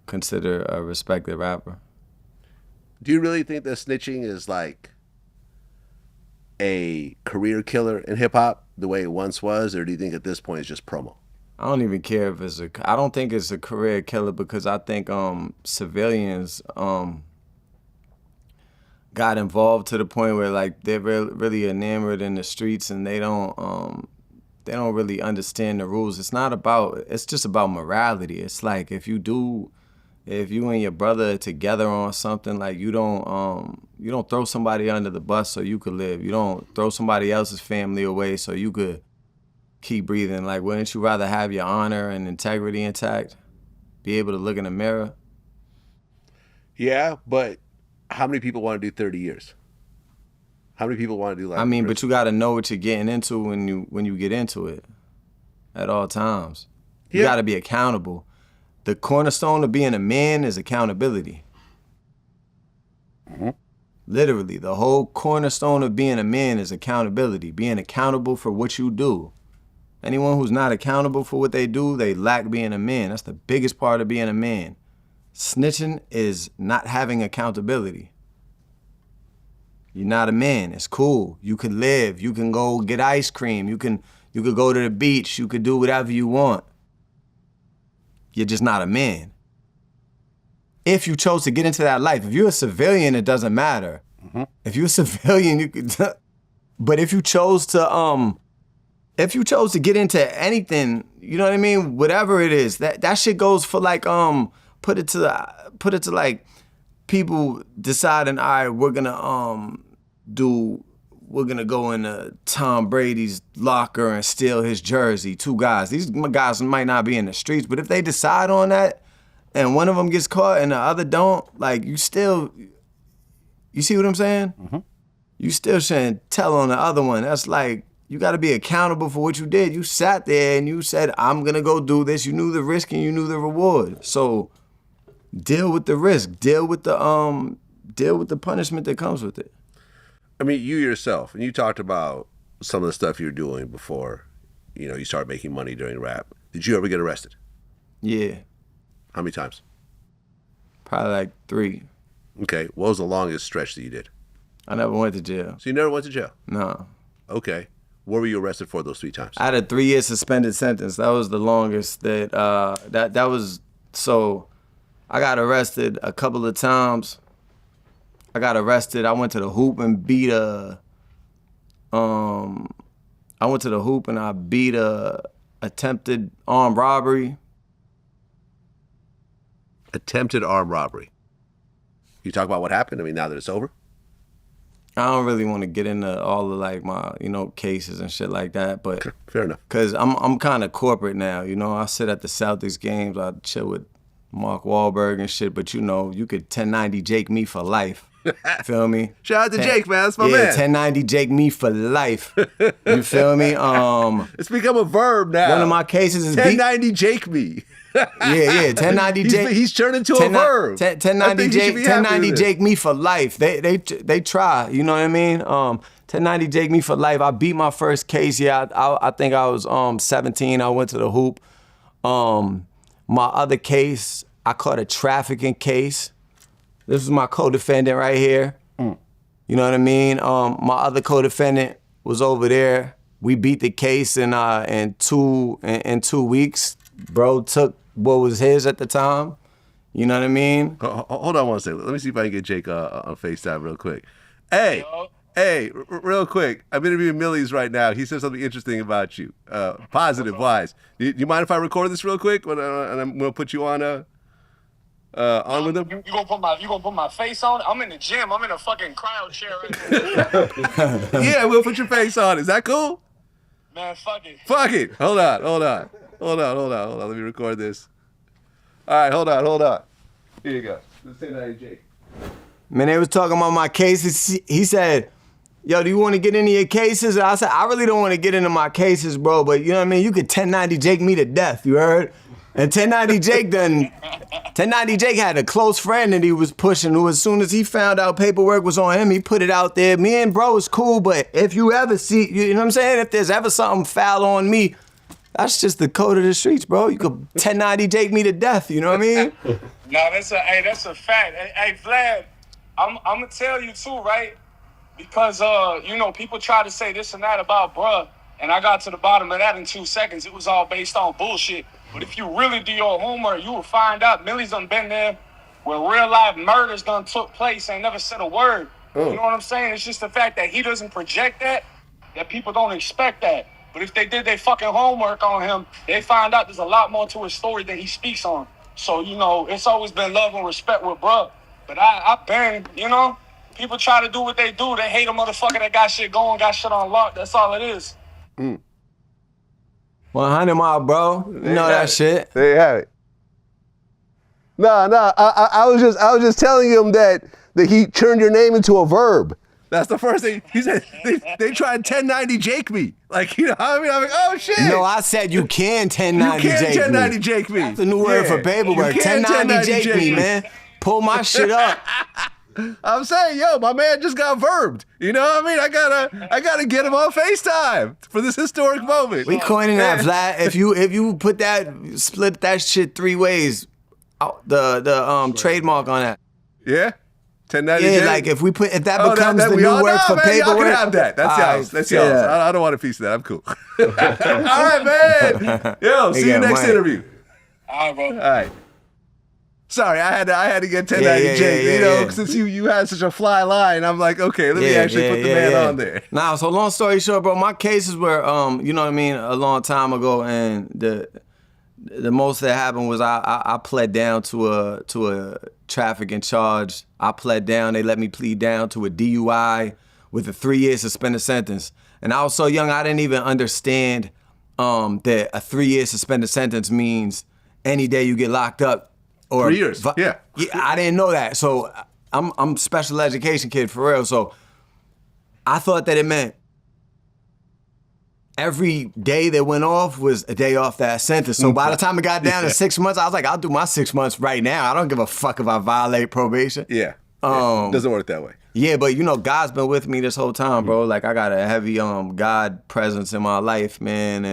consider a respected rapper. Do you really think that snitching is like a career killer in hip hop the way it once was, or do you think at this point it's just promo? I don't even care if I don't think it's a career killer because I think civilians got involved to the point where like they're really enamored in the streets and they don't really understand the rules. It's just about morality. It's like if you and your brother are together on something, like you don't throw somebody under the bus so you could live. You don't throw somebody else's family away so you could keep breathing. Like, wouldn't you rather have your honor and integrity intact? Be able to look in the mirror? Yeah, but how many people want to do 30 years? How many people want to do like? But you got to know what you're getting into when you get into it at all times. You got to be accountable. The cornerstone of being a man is accountability. Mm-hmm. Literally, the whole cornerstone of being a man is accountability. Being accountable for what you do. Anyone who's not accountable for what they do, they lack being a man. That's the biggest part of being a man. Snitching is not having accountability. You're not a man. It's cool. You can live. You can go get ice cream. You could go to the beach. You could do whatever you want. You're just not a man. If you chose to get into that life. If you're a civilian, it doesn't matter. Mm-hmm. If you're a civilian, you could. But if you chose to if you chose to get into anything, you know what I mean, whatever it is, that shit goes for like put it to like people deciding, all right, we're gonna go into Tom Brady's locker and steal his jersey. 2 guys. These guys might not be in the streets, but if they decide on that and one of them gets caught and the other don't, like you see what I'm saying? Mm-hmm. You still shouldn't tell on the other one. That's like, you gotta be accountable for what you did. You sat there and you said, I'm gonna go do this. You knew the risk and you knew the reward. So deal with the risk. Deal with the punishment that comes with it. I mean, you yourself, and you talked about some of the stuff you were doing before, you started making money during rap. Did you ever get arrested? Yeah. How many times? Probably like 3. Okay. What was the longest stretch that you did? I never went to jail. So you never went to jail? No. Okay. What were you arrested for those 3 times? I had a 3-year suspended sentence. That was the longest that was, so I got arrested a couple of times. I got arrested. I went to the hoop and I beat a attempted armed robbery. Attempted armed robbery. You talk about what happened? I mean, now that it's over? I don't really want to get into all of like my, cases and shit like that, but fair enough. Cause I'm kind of corporate now, I sit at the Celtics games, I chill with Mark Wahlberg and shit, but you could 1090 Jake me for life. Feel me? Shout out to Jake, man. That's my man. 1090 Jake me for life. You feel me? It's become a verb now. One of my cases is 1090 Jake me. Yeah, 1090 Jake. He's turned into a verb. 1090 Jake me for life. They try, you know what I mean? 1090 Jake me for life. I beat my first case. Yeah, I think I was 17. I went to the hoop. My other case, I caught a trafficking case. This was my co-defendant right here. You know what I mean? My other co-defendant was over there. We beat the case in 2 weeks. Bro took what was his at the time. You know what I mean? Hold on one second. Let me see if I can get Jake on FaceTime real quick. Hey, real quick. I'm interviewing Millyz right now. He said something interesting about you, positive wise. Do you mind if I record this real quick? And I'm gonna put you on with him. You gonna put my face on? I'm in the gym. I'm in a fucking cryo chair right now. Yeah, we'll put your face on. Is that cool? Man, fuck it. Fuck it. Hold on. Let me record this. All right, hold on. Here you go. Let's say that, Jake. Man, they was talking about my cases. He said, yo, do you want to get into your cases? And I said, I really don't want to get into my cases, bro, but you know what I mean? You could 1090 Jake me to death, you heard? And 1090 Jake had a close friend that he was pushing, who as soon as he found out paperwork was on him, he put it out there. Me and bro is cool, but if you ever see, you know what I'm saying? If there's ever something foul on me, that's just the code of the streets, bro. You could 1090 Jake me to death, you know what I mean? No, that's a fact. Hey, Vlad, I'm gonna tell you too, right? Because people try to say this and that about bruh, and I got to the bottom of that in 2 seconds. It was all based on bullshit. But if you really do your homework, you will find out Millyz done been there where real life murders done took place and never said a word. You know what I'm saying? It's just the fact that he doesn't project that people don't expect that. But if they did their fucking homework on him, they find out there's a lot more to his story than he speaks on. So, it's always been love and respect with bruh. But I've been, people try to do what they do. They hate a motherfucker that got shit going, got shit on lock. That's all it is. 100 mile, bro. You know that shit. There you have it. No, I was just telling him that he turned your name into a verb. That's the first thing he said. They tried 1090 Jake me. Like, you know what I mean? I'm like, oh shit. No, I said you can 1090 Jake me. You can 1090 Jake me. That's a new word for paperwork. 1090 Jake me, man. Pull my shit up. I'm saying, yo, my man just got verbed. You know what I mean? I gotta get him on FaceTime for this historic moment. We coining that, Vlad. If you put split that shit 3 ways, the trademark on that. Yeah? 1090 Yeah, Jake? like if that becomes the new word for man, paperwork. Y'all can have that. That's yours. That's yours. I don't want a piece of that. I'm cool. All right, man. Yo, see you next interview. All right, bro. All right. Sorry, I had to get 1090J. You know, since you had such a fly line, I'm like, okay, let me actually put the man on there. Nah, so long story short, bro, my cases were, you know what I mean, a long time ago, and the most that happened was I pled down to a trafficking charge. I pled down. They let me plead down to a DUI with a 3-year suspended sentence. And I was so young, I didn't even understand that a 3-year suspended sentence means any day you get locked up. Or 3 years, yeah. I didn't know that. So I'm special education kid for real. So I thought that it meant every day that went off was a day off that sentence. So by the time it got down to 6 months, I was like, I'll do my 6 months right now. I don't give a fuck if I violate probation. Yeah. Doesn't work that way. Yeah, but you know, God's been with me this whole time, bro. Like I got a heavy God presence in my life, man,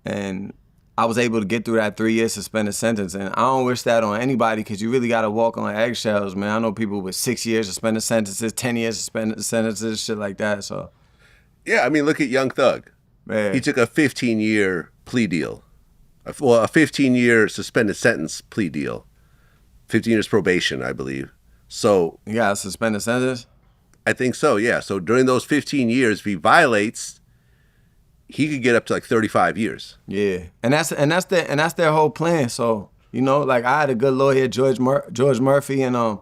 and I was able to get through that 3-year suspended sentence. And I don't wish that on anybody because you really got to walk on eggshells, man. I know people with 6 years suspended sentences, 10 years suspended sentences, shit like that. So. Yeah, I mean, look at Young Thug. Man. He took a 15-year plea deal. Well, a 15-year suspended sentence plea deal. 15 years probation, I believe. So. You got a suspended sentence? I think so, yeah. So during those 15 years, if he violates, he could get up to like 35 years. Yeah, and that's their whole plan. So you know, like I had a good lawyer, George Murphy, and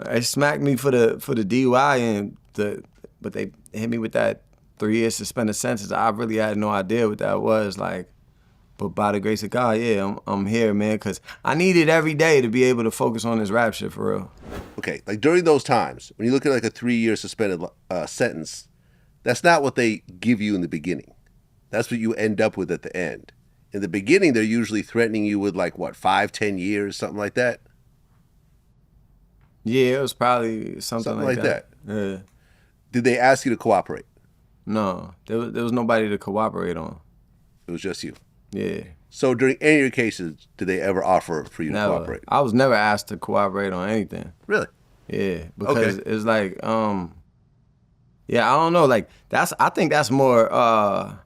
they smacked me for the DUI but they hit me with that 3-year suspended sentence. I really had no idea what that was like. But by the grace of God, yeah, I'm here, man, because I need it every day to be able to focus on this rap shit for real. Okay, like during those times, when you look at like a 3-year suspended sentence, that's not what they give you in the beginning. That's what you end up with at the end. In the beginning, they're usually threatening you with like, what, 5-10 years, something like that? Yeah, it was probably something like that. Yeah. Did they ask you to cooperate? No, there was nobody to cooperate on. It was just you? Yeah. So during any of your cases, did they ever offer for you to cooperate? I was never asked to cooperate on anything. Really? Yeah, because it's like, yeah, I don't know, like I think that's more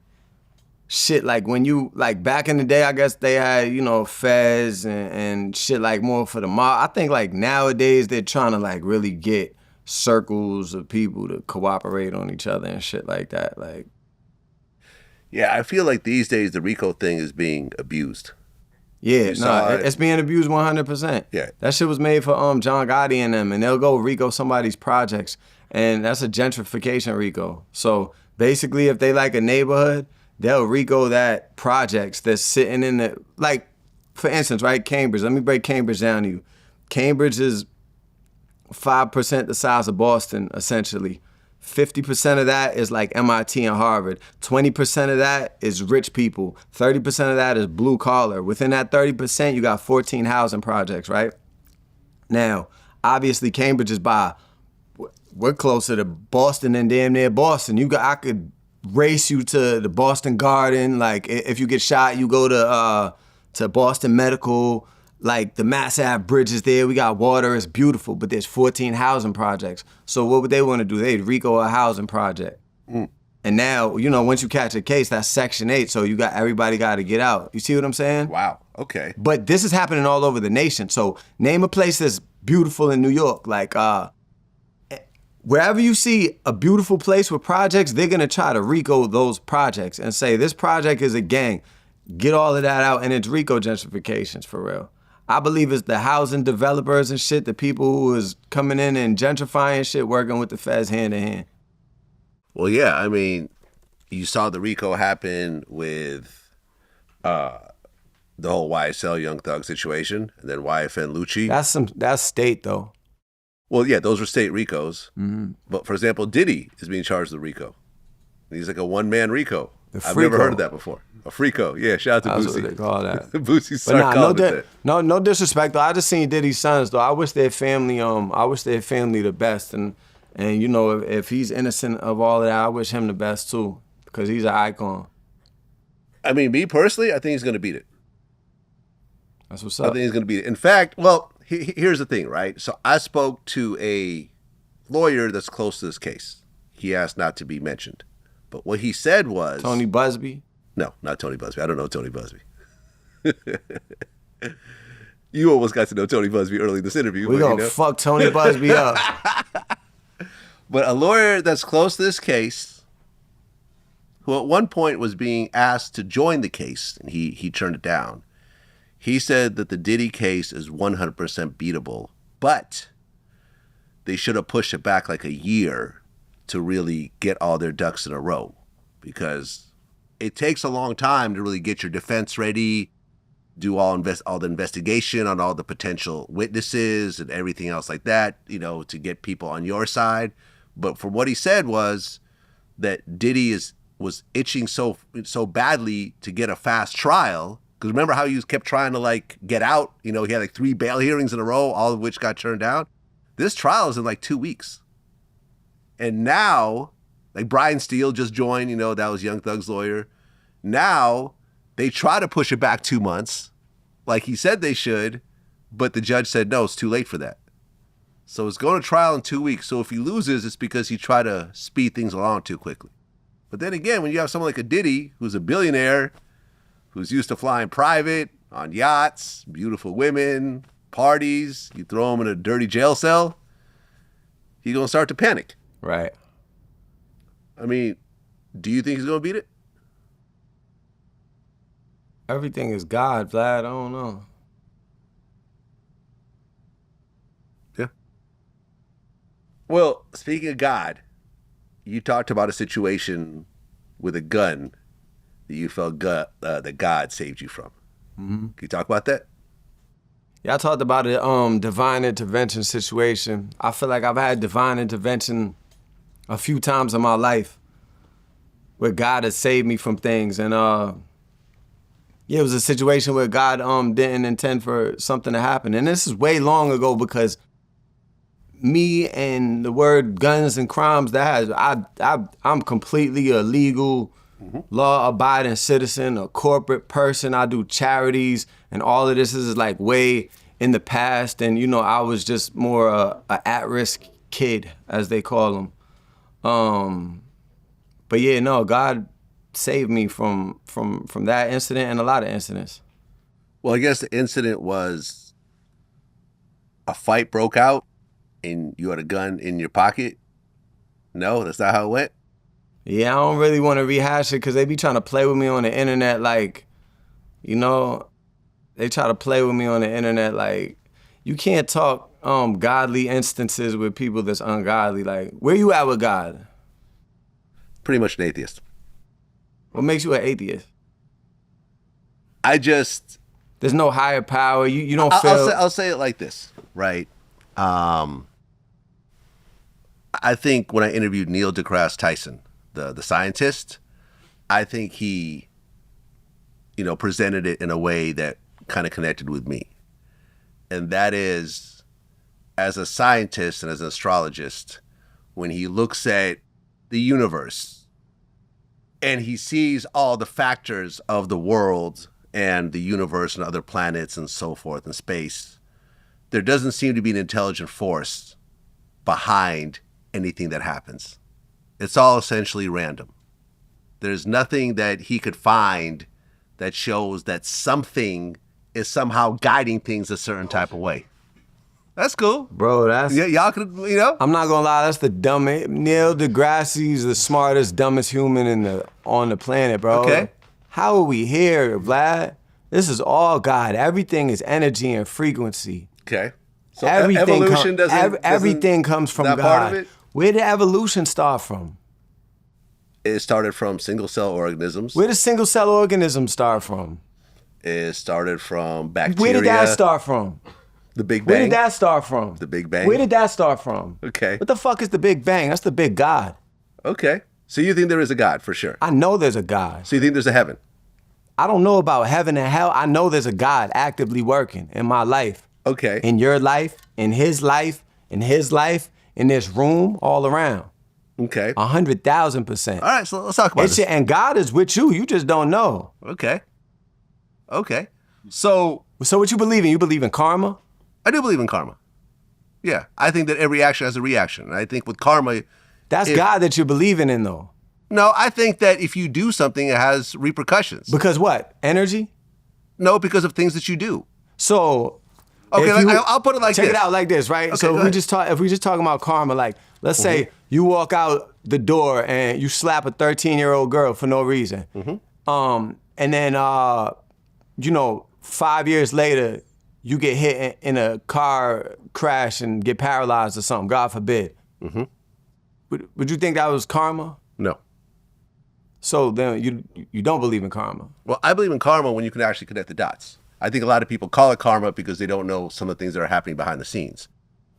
shit like when you, like back in the day, I guess they had, you know, feds and shit like more for the mob. I think like nowadays they're trying to like really get circles of people to cooperate on each other and shit like that. Like, yeah, I feel like these days the RICo thing is being abused. Yeah, it's being abused 100%. Yeah. That shit was made for John Gotti and them, and they'll go RICo somebody's projects, and that's a gentrification RICo. So basically, if they like a neighborhood, they'll RICo that projects that's sitting in the, like, for instance, right, Cambridge. Let me break Cambridge down to you. Cambridge is 5% the size of Boston, essentially. 50% of that is like MIT and Harvard. 20% of that is rich people. 30% of that is blue collar. Within that 30%, you got 14 housing projects, right? Now, obviously, Cambridge is we're closer to Boston than damn near Boston. I could race you to the Boston Garden. Like, if you get shot, you go to Boston Medical. Like, the Mass Ave Bridge is there. We got water. It's beautiful. But there's 14 housing projects. So what would they want to do? They'd RICo a housing project. Mm. And now, you know, once you catch a case, that's Section 8. So everybody got to get out. You see what I'm saying? Wow. Okay. But this is happening all over the nation. So name a place that's beautiful in New York. Like, wherever you see a beautiful place with projects, they're going to try to RICo those projects and say, this project is a gang. Get all of that out. And it's RICo gentrifications for real. I believe it's the housing developers and shit, the people who is coming in and gentrifying shit, working with the feds hand in hand. Well, yeah, I mean, you saw the RICo happen with the whole YSL Young Thug situation, and then YFN Lucci. That's state though. Well, yeah, those were state RICos. Mm-hmm. But for example, Diddy is being charged with RICo. He's like a one-man RICo. I've never heard of that before. A freako, yeah. Shout out to Boosie. That's what they call that. Boosie started calling it that. No disrespect though. I just seen Diddy's sons though. I wish their family the best, and you know if he's innocent of all of that, I wish him the best too, because he's an icon. I mean, me personally, I think he's gonna beat it. That's what's up. I think he's gonna beat it. In fact, well, here's the thing, right? So I spoke to a lawyer that's close to this case. He asked not to be mentioned, but what he said was Tony Buzbee. No, not Tony Buzbee. I don't know Tony Buzbee. You almost got to know Tony Buzbee early in this interview. We gonna fuck Tony Buzbee up. But a lawyer that's close to this case, who at one point was being asked to join the case, and he turned it down. He said that the Diddy case is 100% beatable, but they should have pushed it back like a year to really get all their ducks in a row, because it takes a long time to really get your defense ready, do all the investigation on all the potential witnesses and everything else like that, to get people on your side. But from what he said was that Diddy was itching so badly to get a fast trial. Because remember how he kept trying to get out? He had 3 bail hearings in a row, all of which got turned down. This trial is in 2 weeks. And now, Brian Steele just joined, that was Young Thug's lawyer. Now, they try to push it back 2 months, like he said they should, but the judge said, no, it's too late for that. So it's going to trial in 2 weeks. So if he loses, it's because he tried to speed things along too quickly. But then again, when you have someone like a Diddy, who's a billionaire, who's used to flying private, on yachts, beautiful women, parties, you throw him in a dirty jail cell, he's going to start to panic. Right. I mean, do you think he's going to beat it? Everything is God, Vlad. I don't know. Yeah. Well, speaking of God, you talked about a situation with a gun that you felt that God saved you from. Mm-hmm. Can you talk about that? Yeah, I talked about a divine intervention situation. I feel like I've had divine intervention a few times in my life where God has saved me from things. And it was a situation where God didn't intend for something to happen. And this is way long ago, because me and the word guns and crimes, I'm completely a legal, law-abiding citizen, a corporate person. I do charities, and all of this is way in the past. And I was just more a at-risk kid, as they call them. But yeah, no, God saved me from that incident and a lot of incidents. Well, I guess the incident was a fight broke out and you had a gun in your pocket. No, that's not how it went. Yeah, I don't really want to rehash it because they be trying to play with me on the internet. They try to play with me on the internet. You can't talk godly instances with people that's ungodly. Where you at with God? Pretty much an atheist. What makes you an atheist? There's no higher power. You don't feel... I'll say it like this, right? I think when I interviewed Neil deGrasse Tyson, the scientist, I think he, presented it in a way that kind of connected with me. And that is, as a scientist and as an astrologist, when he looks at the universe and he sees all the factors of the world and the universe and other planets and so forth in space, there doesn't seem to be an intelligent force behind anything that happens. It's all essentially random. There's nothing that he could find that shows that something is somehow guiding things a certain type of way. That's cool. Bro, that's... Yeah, y'all could, I'm not gonna lie, that's the dumbest... Neil deGrasse's the smartest, dumbest human on the planet, bro. Okay. How are we here, Vlad? This is all God. Everything is energy and frequency. Okay. So everything comes from God. Part of it? Where did evolution start from? It started from single-cell organisms. Where did single-cell organisms start from? It started from bacteria. Where did that start from? The Big Bang. Where did that start from? The Big Bang. Where did that start from? Okay. What the fuck is the Big Bang? That's the big God. Okay. So you think there is a God for sure? I know there's a God. So you think there's a heaven? I don't know about heaven and hell. I know there's a God actively working in my life. Okay. In your life, in his life, in this room, all around. Okay. 100,000%. All right, so let's talk about this. And God is with you. You just don't know. Okay. So what you believe in? You believe in karma? I do believe in karma. Yeah. I think that every action has a reaction. And I think with karma... That's God that you're believing in, though. No, I think that if you do something, it has repercussions. Because what? Energy? No, because of things that you do. So Okay, If you- I'll put it like check this. it out like this, right? Okay, So go if we just talking about karma, like let's say you walk out the door and you slap a 13-year-old girl for no reason, and then 5 years later you get hit in a car crash and get paralyzed or something, God forbid. Would you think that was karma? No. So then you don't believe in karma. Well, I believe in karma when you can actually connect the dots. I think a lot of people call it karma because they don't know some of the things that are happening behind the scenes.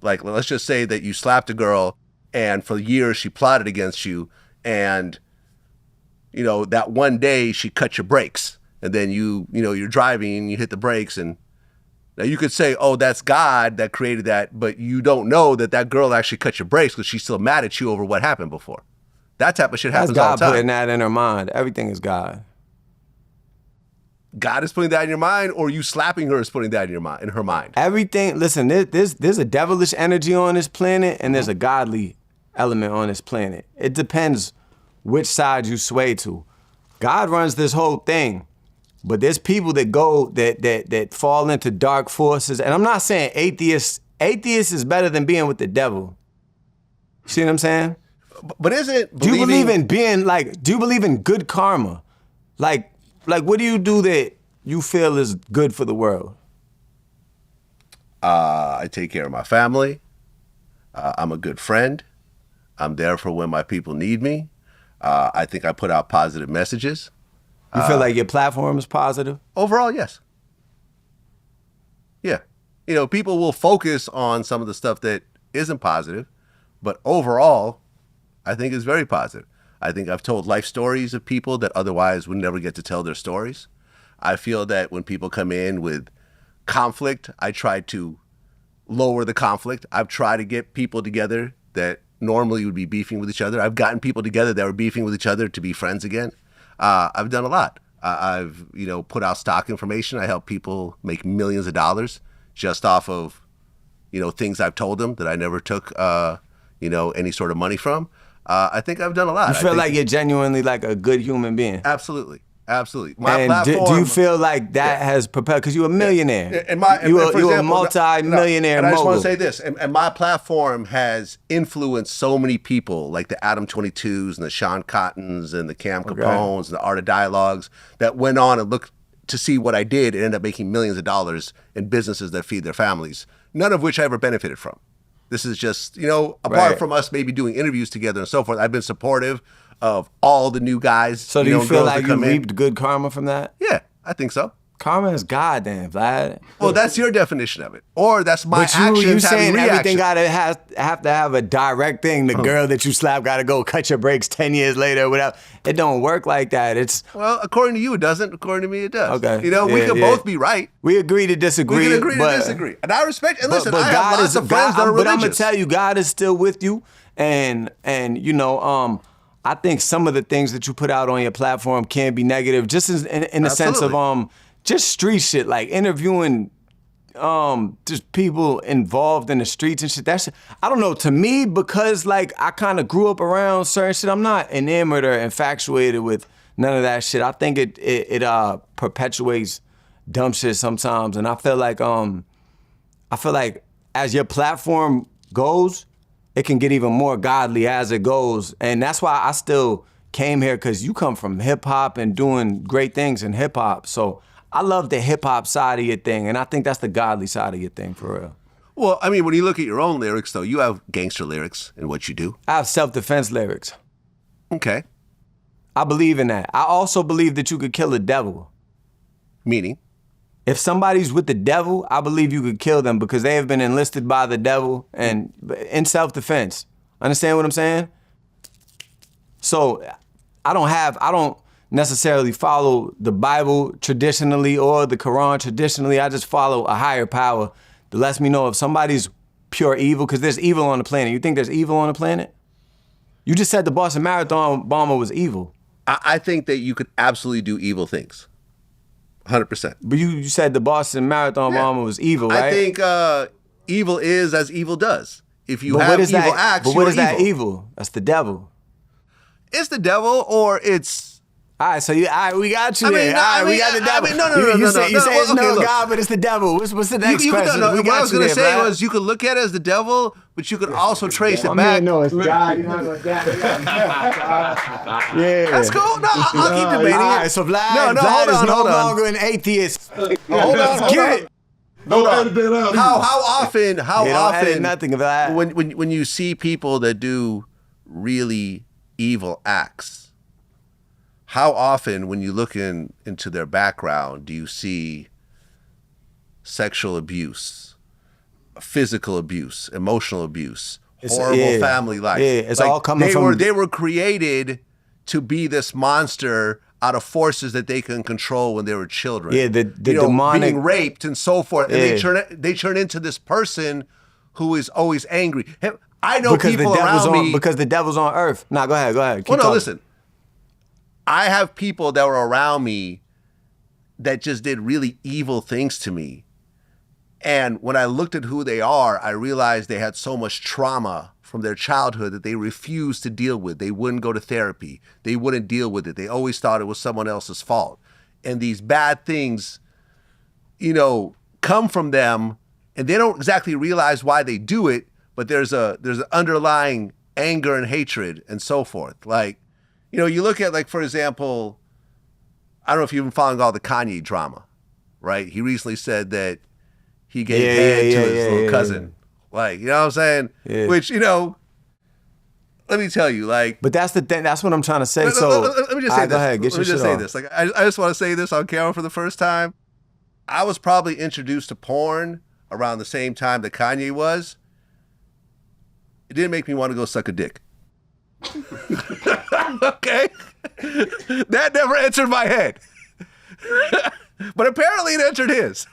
Like, let's just say that you slapped a girl and for years she plotted against you, and that one day she cut your brakes, and then you're driving and you hit the brakes, and now you could say, oh, that's God that created that, but you don't know that girl actually cut your brakes because she's still mad at you over what happened before. That type of shit happens That's all God the time. putting that in her mind. Everything is God. God is putting that in your mind, or you slapping her is putting that in her mind? Everything, listen, there's a devilish energy on this planet and there's a godly element on this planet. It depends which side you sway to. God runs this whole thing, but there's people that fall into dark forces. And I'm not saying atheist is better than being with the devil. See what I'm saying? But is it? Do you believe in do you believe in good karma? Like what do you do that you feel is good for the world? I take care of my family. I'm a good friend. I'm there for when my people need me. I think I put out positive messages. You feel like your platform is positive? Overall, yes. Yeah. People will focus on some of the stuff that isn't positive, but overall, I think it's very positive. I think I've told life stories of people that otherwise would never get to tell their stories. I feel that when people come in with conflict, I try to lower the conflict. I've tried to get people together that normally would be beefing with each other. I've gotten people together that were beefing with each other to be friends again. I've done a lot. I've put out stock information. I help people make millions of dollars just off of things I've told them that I never took any sort of money from. I think I've done a lot. You feel like you're genuinely like a good human being. Absolutely. Absolutely. And do you feel like that has propelled, because you're a millionaire. You're a multi-millionaire and I just want mogul. to say this, and my platform has influenced so many people, like the Adam 22s and the Sean Cottons and the Cam Capones and the Art of Dialogues, that went on and looked to see what I did and ended up making millions of dollars in businesses that feed their families, none of which I ever benefited from. This is just, apart from us maybe doing interviews together and so forth, I've been supportive of all the new guys. So do you feel like you reaped good karma from that? Yeah, I think so. Karma is God, then, Vlad. Well, that's your definition of it, or that's my actions you saying having everything reaction. have to have a direct thing. The girl that you slap got to go cut your brakes 10 years later or whatever. It don't work like that. Well, according to you, it doesn't. According to me, it does. Okay. We can both be right. We agree to disagree. We can agree to disagree, and I respect. And listen, but I God have lots of friends that are but religious. I'm gonna tell you, God is still with you, and I think some of the things that you put out on your platform can be negative, just in the sense of just street shit, like interviewing just people involved in the streets and shit. That shit, I don't know, to me, because like I kind of grew up around certain shit, I'm not enamored or infatuated with none of that shit. I think it perpetuates dumb shit sometimes, and I feel like as your platform goes, it can get even more godly as it goes. And that's why I still came here, because you come from hip hop and doing great things in hip hop. So I love the hip hop side of your thing, and I think that's the godly side of your thing, for real. Well, I mean, when you look at your own lyrics, though, you have gangster lyrics in what you do. I have self-defense lyrics. Okay. I believe in that. I also believe that you could kill a devil. Meaning? If somebody's with the devil, I believe you could kill them because they have been enlisted by the devil and in self-defense. Understand what I'm saying? So I don't necessarily follow the Bible traditionally or the Quran traditionally. I just follow a higher power that lets me know if somebody's pure evil, because there's evil on the planet. You think there's evil on the planet? You just said the Boston Marathon bomber was evil. I think that you could absolutely do evil things. 100%. But you said the Boston Marathon bomber was evil, right? I think evil is as evil does. If you have evil acts, but what is that evil? That's the devil. It's the devil, or it's All right, so we got you there. We got the devil. No. You say it's no look. God, but it's the devil. What's the next question? No, We what got I was you going to there, say Vlad. was you could look at it as the devil, but you could also trace it back. Man, no, it's God. You're not going to Yeah. That's cool. No, I'll keep debating it. All right, so Vlad, No, Vlad is hold no on. longer an atheist. Hold on. Don't edit that out. How often don't edit nothing of that. when you see people that do really evil acts, how often when you look into their background do you see sexual abuse, physical abuse, emotional abuse, horrible family life? Yeah, it's all coming from... They were created to be this monster out of forces that they can control when they were children. Yeah, the demonic... being raped and so forth. And they turn into this person who is always angry. I know because people around me... Because the devil's on earth. Nah, go ahead. Keep talking. Listen. I have people that were around me that just did really evil things to me. And when I looked at who they are, I realized they had so much trauma from their childhood that they refused to deal with. They wouldn't go to therapy. They wouldn't deal with it. They always thought it was someone else's fault. And these bad things, come from them, and they don't exactly realize why they do it, but there's an underlying anger and hatred and so forth. Like, you look at, like, for example, I don't know if you've been following all the Kanye drama, right? He recently said that he gave head to his little cousin. Like, you know what I'm saying? Yeah. Which, let me tell you, like... But that's the thing. That's what I'm trying to say. Let me just say this. Go ahead. Get your shit off. This. Like, I just want to say this on camera for the first time. I was probably introduced to porn around the same time that Kanye was. It didn't make me want to go suck a dick. Okay? That never entered my head. But apparently it entered his,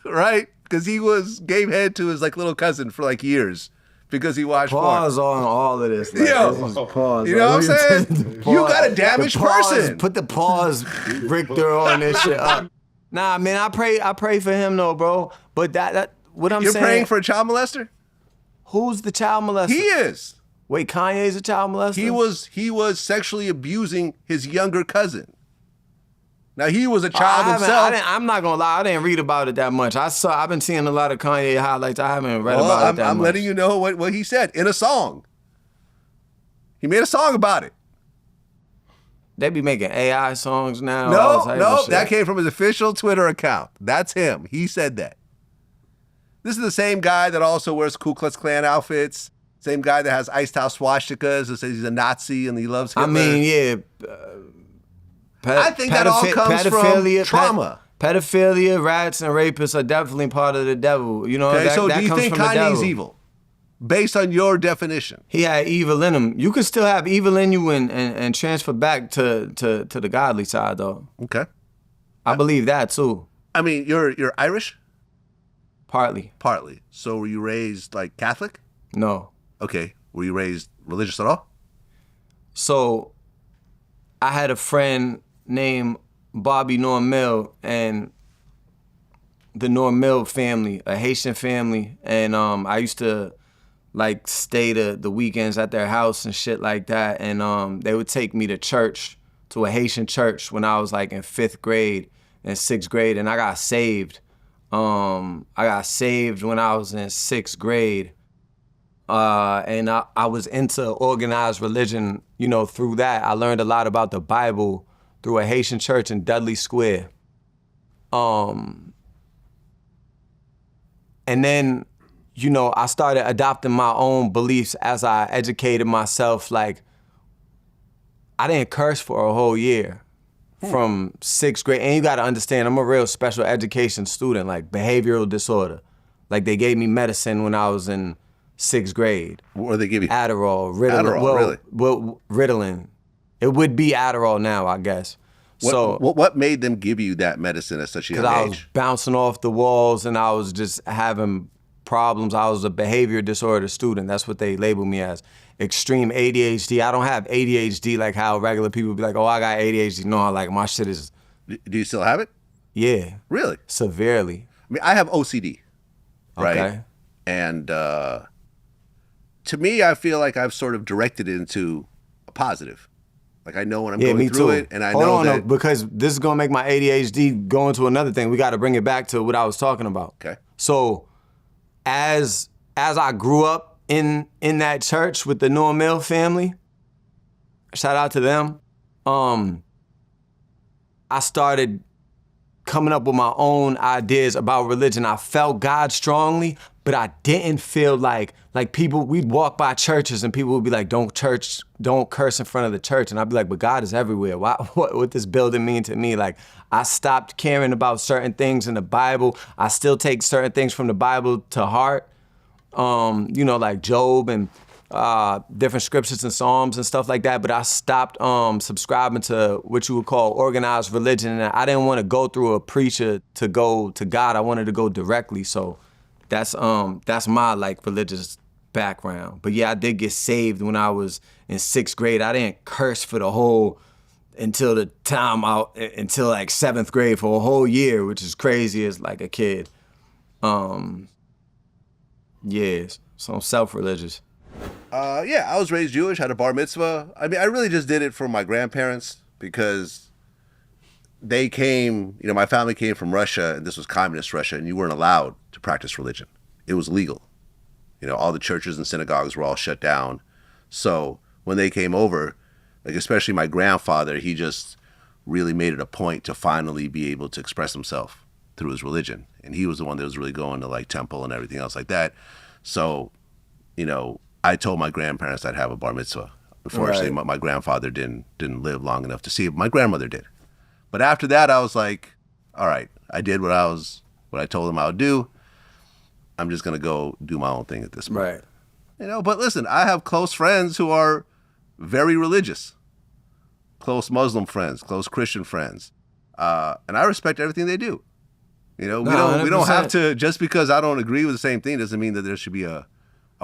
right? Because he gave head to his little cousin for years because he watched Pause porn. on all of this. Pause. You know what I'm saying? You got a damaged person. Put the pause Richter on this shit up. Nah, man, I pray for him though, bro. But that what I'm You're saying. You're praying for a child molester? Who's the child molester? He is. Wait, Kanye's a child molester? He was sexually abusing his younger cousin. Now, he was a child himself. I'm not gonna lie, I didn't read about it that much. I've been seeing a lot of Kanye highlights. I haven't read about it that much. I'm letting you know what he said in a song. He made a song about it. They be making AI songs now. No, that came from his official Twitter account. That's him. He said that. This is the same guy that also wears Ku Klux Klan outfits. Same guy that has iced out swastikas and says he's a Nazi and he loves Hitler. I mean, yeah. I think that all comes from trauma. Pedophilia, rats, and rapists are definitely part of the devil. Okay, so do you think Kanye's evil? Based on your definition. He had evil in him. You can still have evil in you and transfer back to the godly side, though. Okay. I believe that, too. I mean, you're Irish? Partly. So were you raised, Catholic? No. Okay. Were you raised religious at all? So, I had a friend named Bobby Normil, and the Normil family, a Haitian family, and I used to stay the weekends at their house and shit like that, and they would take me to church, to a Haitian church when I was in 5th grade and 6th grade, and I got saved. I got saved when I was in 6th grade, and I was into organized religion, through that. I learned a lot about the Bible through a Haitian church in Dudley Square. And then, I started adopting my own beliefs as I educated myself. I didn't curse for a whole year from 6th grade. And you gotta understand, I'm a real special education student, behavioral disorder. They gave me medicine when I was in 6th grade. What did they give you? Adderall, Ritalin. Really? Well, Ritalin. It would be Adderall now, I guess. What made them give you that medicine at such a young age? Because I was bouncing off the walls and I was just having problems. I was a behavior disorder student. That's what they labeled me as. Extreme ADHD. I don't have ADHD like how regular people be like, oh, I got ADHD. No, my shit is... Do you still have it? Yeah. Really? Severely. I mean, I have OCD, right? Okay. And to me, I feel like I've sort of directed it into a positive. Like I know when I'm Yeah, me going through too. it, and I Hold know on, that. though, because this is gonna make my ADHD go into another thing. We got to bring it back to what I was talking about. Okay. So, as I grew up in that church with the Noah Mill family, shout out to them. I started coming up with my own ideas about religion. I felt God strongly, but I didn't feel like people, we'd walk by churches and people would be like, don't curse in front of the church. And I'd be like, but God is everywhere. What this building mean to me? Like, I stopped caring about certain things in the Bible. I still take certain things from the Bible to heart. Like Job and different scriptures and Psalms and stuff like that, but I stopped subscribing to what you would call organized religion, and I didn't want to go through a preacher to go to God. I wanted to go directly, so that's my like religious background. But yeah, I did get saved when I was in 6th grade. I didn't curse for the whole until like 7th grade for a whole year, which is crazy as like a kid. Yeah, so I'm self-religious. Yeah, I was raised Jewish, had a bar mitzvah. I mean, I really just did it for my grandparents because they came, my family came from Russia, and this was communist Russia, and you weren't allowed to practice religion. It was illegal. All the churches and synagogues were all shut down. So when they came over, like especially my grandfather, he just really made it a point to finally be able to express himself through his religion. And he was the one that was really going to like temple and everything else like that. So, I told my grandparents I'd have a bar mitzvah. Unfortunately, my grandfather didn't live long enough to see it. My grandmother did. But after that, I was like, all right, I did what I told them I would do. I'm just gonna go do my own thing at this point. Right. But listen, I have close friends who are very religious. Close Muslim friends, close Christian friends. And I respect everything they do. We don't have to, just because I don't agree with the same thing doesn't mean that there should be a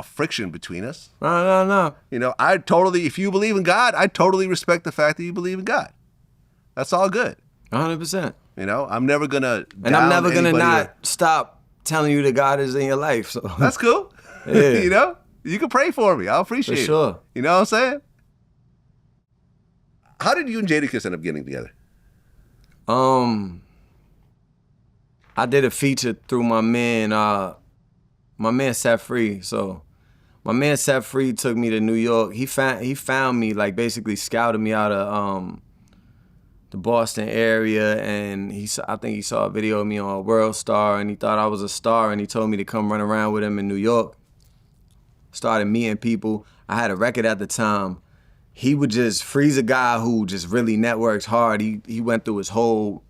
friction between us. No. If you believe in God, I totally respect the fact that you believe in God. That's all good. 100%. I'm never gonna And I'm never gonna not or... stop telling you that God is in your life. So that's cool. Yeah. You can pray for me. I'll appreciate it. For sure. You know what I'm saying? How did you and Jadakiss end up getting together? I did a feature through my man Set Free. So my man Set Free took me to New York. He found me, like basically scouted me out of the Boston area, and I think he saw a video of me on World Star, and he thought I was a star, and he told me to come run around with him in New York. Started meeting people. I had a record at the time. He would just freeze a guy who just really networks hard. He went through his whole,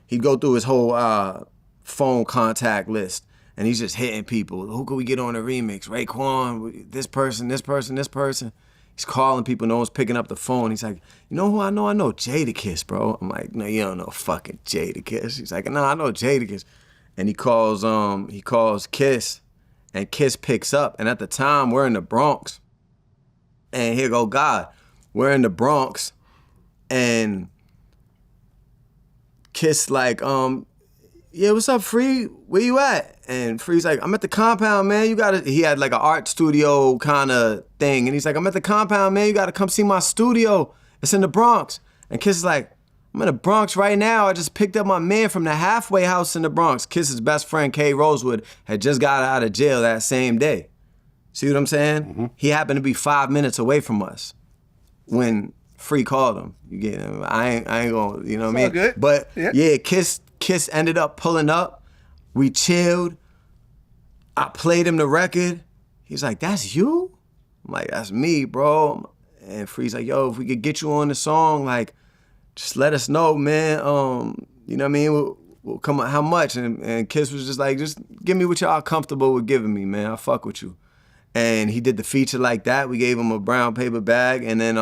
he'd go through his whole phone contact list, and he's just hitting people. Who could we get on a remix? Raekwon, this person. He's calling people, no one's picking up the phone. He's like, you know who I know? I know Jadakiss, bro. I'm like, no, you don't know fucking Jadakiss. He's like, no, I know Jadakiss. And he calls Kiss, and Kiss picks up. And at the time, we're in the Bronx. And here go God. We're in the Bronx, and Kiss like, yeah, what's up, Free? Where you at? And Free's like, I'm at the compound, man. He had like an art studio kind of thing. And he's like, I'm at the compound, man. You gotta come see my studio. It's in the Bronx. And Kiss is like, I'm in the Bronx right now. I just picked up my man from the halfway house in the Bronx. Kiss's best friend, Kay Rosewood, had just got out of jail that same day. See what I'm saying? Mm-hmm. He happened to be 5 minutes away from us when Free called him. You get him? I ain't gonna, you know what I mean? Good. But yeah, Kiss ended up pulling up. We chilled. I played him the record. He's like, that's you? I'm like, that's me, bro. And Free's like, yo, if we could get you on the song, like, just let us know, man. You know what I mean? We'll come on, how much? And Kiss was just like, just give me what y'all comfortable with giving me, man. I'll fuck with you. And he did the feature like that. We gave him a brown paper bag. And then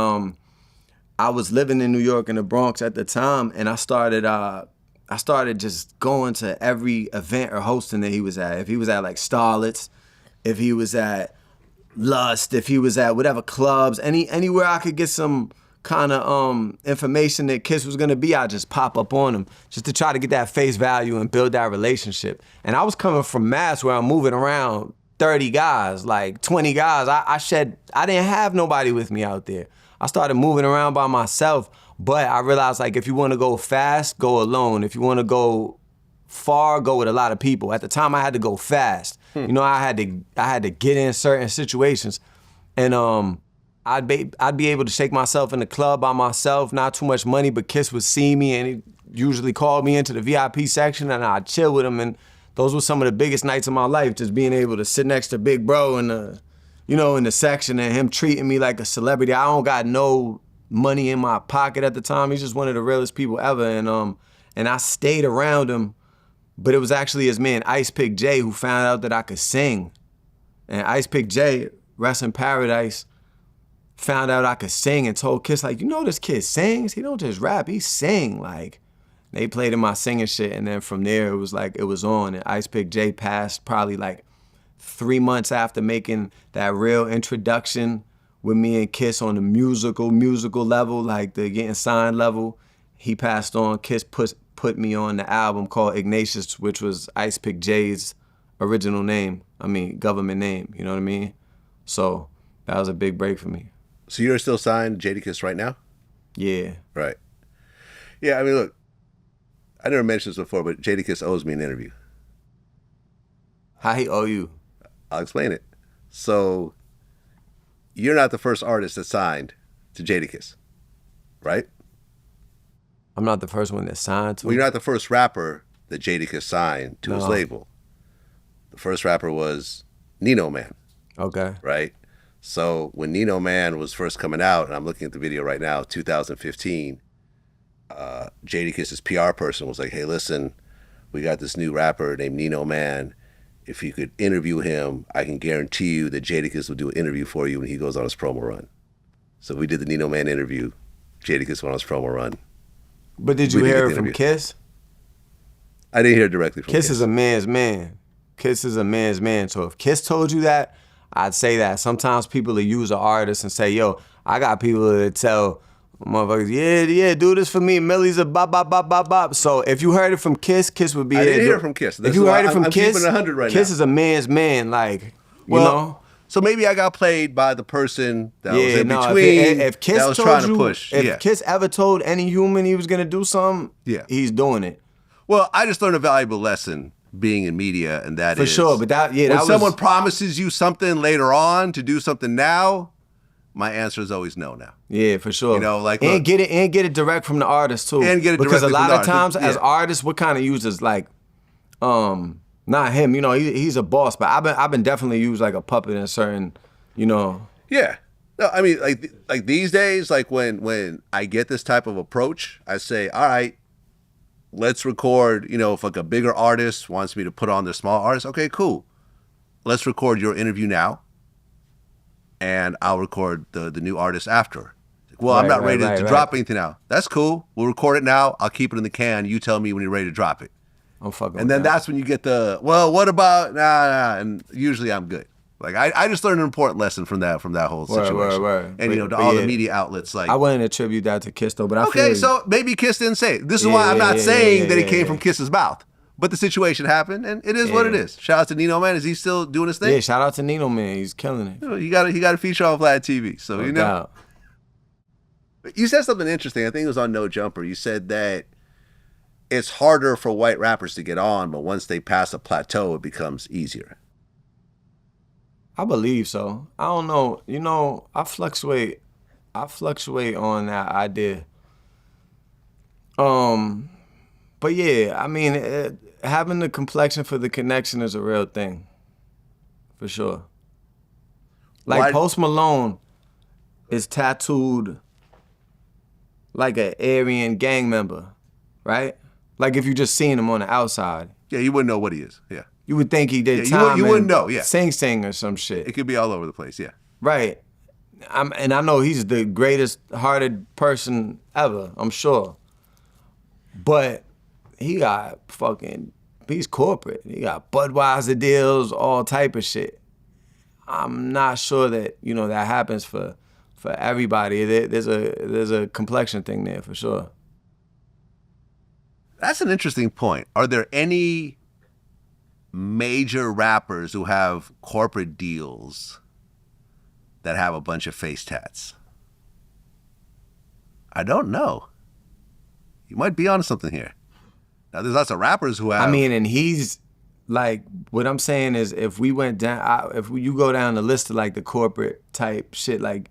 I was living in New York in the Bronx at the time, and I started just going to every event or hosting that he was at. If he was at like Starlets, if he was at Lust, if he was at whatever clubs, anywhere I could get some kind of information that Kiss was gonna be, I'd just pop up on him just to try to get that face value and build that relationship. And I was coming from Mass where I'm moving around 30 guys, like 20 guys. I didn't have nobody with me out there. I started moving around by myself. But I realized, like, if you want to go fast, go alone. If you want to go far, go with a lot of people. At the time, I had to go fast. You know, I had to get in certain situations, and I'd be able to shake myself in the club by myself, not too much money, but Kiss would see me, and he usually called me into the VIP section, and I'd chill with him, and those were some of the biggest nights of my life, just being able to sit next to Big Bro in the, you know, in the section, and him treating me like a celebrity. I don't got no money in my pocket at the time. He's just one of the realest people ever, and I stayed around him. But it was actually his man, Ice Pick J, who found out that I could sing. And Ice Pick J, rest in paradise, found out I could sing and told Kiss, like, you know this kid sings? He don't just rap, he sing. Like, they played in my singing shit, and then from there, it was like, it was on. And Ice Pick J passed probably like 3 months after making that real introduction with me and Kiss on the musical level, like the getting signed level. He passed on. Kiss put me on the album called Ignatius, which was Ice Pick J's original name. I mean, government name, you know what I mean? So that was a big break for me. So you're still signed Jadakiss right now? Yeah. Right. Yeah, I mean, look, I never mentioned this before, but Jadakiss owes me an interview. How he owe you? I'll explain it. So you're not the first artist that signed to Jadakiss, right? I'm not the first one that signed to him. Well, you're not the first rapper that Jadakiss signed to his label. The first rapper was Nino Man. Okay. Right? So when Nino Man was first coming out, and I'm looking at the video right now, 2015, Jadakiss's PR person was like, hey, listen, we got this new rapper named Nino Man. If you could interview him, I can guarantee you that Jadakiss will do an interview for you when he goes on his promo run. So we did the Nino Man interview. Jadakiss went on his promo run. But did you hear it from Kiss? I didn't hear it directly from Kiss. Kiss is a man's man. Kiss is a man's man. So if Kiss told you that, I'd say that. Sometimes people will use an artist and say, yo, I got people that tell motherfuckers, yeah, do this for me. Millyz a bop, bop, bop, bop, bop. So if you heard it from Kiss, Kiss would be I didn't hear it from Kiss. If you heard it from Kiss, I'm 100 right Kiss now. is a man's man, like, you know? So maybe I got played by the person that was in no, between if Kiss that was told trying you, to push. If Kiss ever told any human he was going to do something, he's doing it. Well, I just learned a valuable lesson being in media, and that For sure, but when someone promises you something later on to do something now, my answer is always no now. Yeah, for sure. You know, like, and get it direct from the artist too. And get it because a directly lot from of the times artist. as artists, we're kind of used as like, not him. You know, he's a boss, but I've been definitely used like a puppet in certain, you know. Yeah. No, I mean, like these days, like when I get this type of approach, I say, all right, let's record, you know, if like a bigger artist wants me to put on their small artist, okay, cool. Let's record your interview now, and I'll record the new artist after. Well, I'm not ready to drop anything now. That's cool. We'll record it now. I'll keep it in the can. You tell me when you're ready to drop it. I'm fucking And then that's when you get the, well, what about, nah, and usually I'm good. Like, I just learned an important lesson from that whole situation. Word. And, you know, to all the media outlets, like... I wouldn't attribute that to Kiss, though, but I feel... Okay, so maybe Kiss didn't say it. This is why I'm not saying that it came from Kiss's mouth. But the situation happened, and it is what it is. Shout out to Nino Man. Is he still doing his thing? Yeah, shout out to Nino Man. He's killing it. You know, he got a feature on VladTV, so No you know. doubt. You said something interesting. I think it was on No Jumper. You said that it's harder for white rappers to get on, but once they pass a plateau, it becomes easier. I believe so. I don't know. You know, I fluctuate on that idea. But yeah, I mean, having the complexion for the connection is a real thing, for sure. Like Post Malone is tattooed like an Aryan gang member, right? Like if you just seen him on the outside. Yeah, you wouldn't know what he is. Yeah. You would think he did time. You wouldn't know, yeah. Sing Sing or some shit. It could be all over the place, yeah. Right. And I know he's the greatest hearted person ever, I'm sure. But he got he's corporate. He got Budweiser deals, all type of shit. I'm not sure that, you know, that happens for everybody. There's a complexion thing there for sure. That's an interesting point. Are there any major rappers who have corporate deals that have a bunch of face tats? I don't know. You might be onto something here. Now, there's lots of rappers who have. I mean, and he's like, what I'm saying is, if we went down, you go down the list of like the corporate type shit, like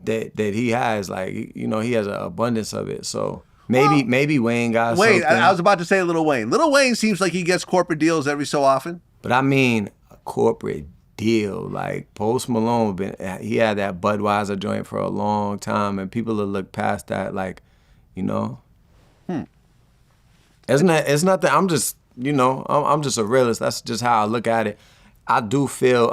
that he has, like, you know, he has an abundance of it. So maybe Wayne got Wayne, something. I was about to say Lil Wayne. Lil Wayne seems like he gets corporate deals every so often. But I mean, a corporate deal, like Post Malone, he had that Budweiser joint for a long time, and people will look past that, like, you know. It's nothing. I'm just, you know, I'm just a realist. That's just how I look at it. I do feel,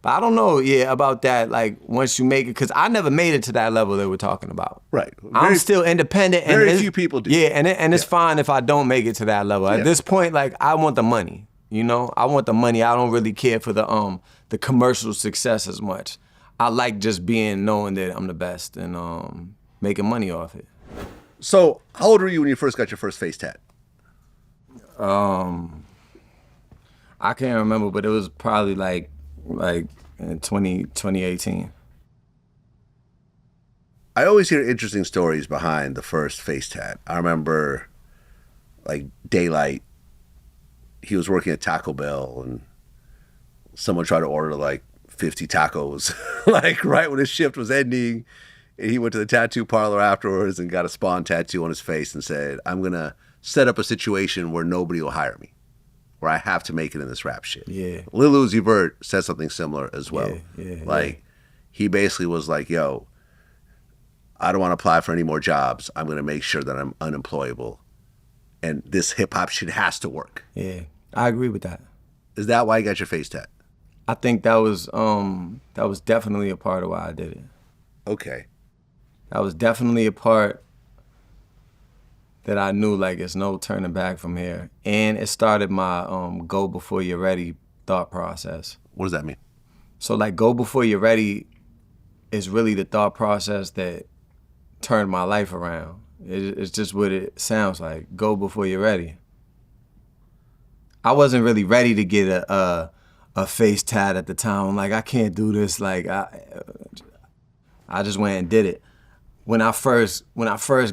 but I don't know, about that. Like, once you make it, because I never made it to that level they were talking about. Right. I'm still independent. Very few people do. Yeah, and it's fine if I don't make it to that level. Yeah. At this point, like, I want the money. You know, I want the money. I don't really care for the commercial success as much. I like just knowing that I'm the best and making money off it. So, how old were you when you first got your first face tat? I can't remember, but it was probably like in 2018. I always hear interesting stories behind the first face tat. I remember, like, Daylight. He was working at Taco Bell, and someone tried to order like 50 tacos, like right when his shift was ending. And he went to the tattoo parlor afterwards and got a Spawn tattoo on his face and said, "I'm gonna set up a situation where nobody will hire me, where I have to make it in this rap shit." Yeah. Lil Uzi Vert said something similar as well. He basically was like, "Yo, I don't want to apply for any more jobs. I'm gonna make sure that I'm unemployable, and this hip hop shit has to work." Yeah, I agree with that. Is that why you got your face tat? I think that was definitely a part of why I did it. Okay. That was definitely a part that I knew, like, it's no turning back from here. And it started my go before you're ready thought process. What does that mean? So, like, go before you're ready is really the thought process that turned my life around. It's just what it sounds like. Go before you're ready. I wasn't really ready to get a face tat at the time. I'm like, I can't do this. Like, I just went and did it. When I first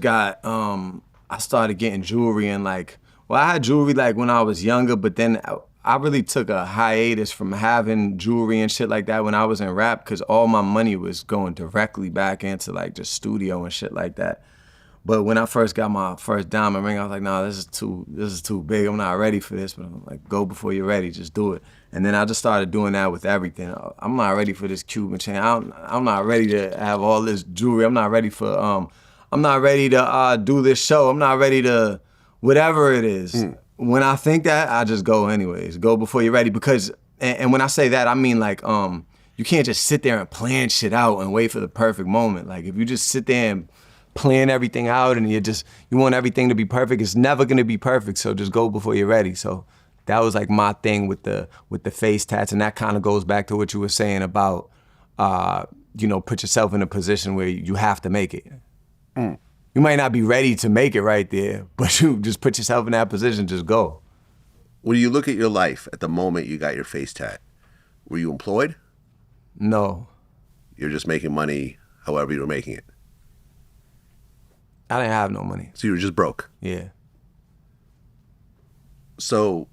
got, I started getting jewelry and I had jewelry like when I was younger, but then I really took a hiatus from having jewelry and shit like that when I was in rap, because all my money was going directly back into like just studio and shit like that. But when I first got my first diamond ring, I was like, nah, this is too big. I'm not ready for this. But I'm like, go before you're ready, just do it. And then I just started doing that with everything. I'm not ready for this Cuban chain. I'm not ready to have all this jewelry. I'm not ready for, I'm not ready to do this show. I'm not ready to, whatever it is. When I think that, I just go anyways. Go before you're ready, because, and when I say that, I mean like, you can't just sit there and plan shit out and wait for the perfect moment. Like, if you just sit there and plan everything out and you want everything to be perfect, it's never gonna be perfect, so just go before you're ready. So that was like my thing with the face tats, and that kind of goes back to what you were saying about, put yourself in a position where you have to make it. You might not be ready to make it right there, but you just put yourself in that position, just go. When you look at your life at the moment you got your face tat, were you employed? No. You're just making money however you were making it? I didn't have no money. So you were just broke? Yeah. So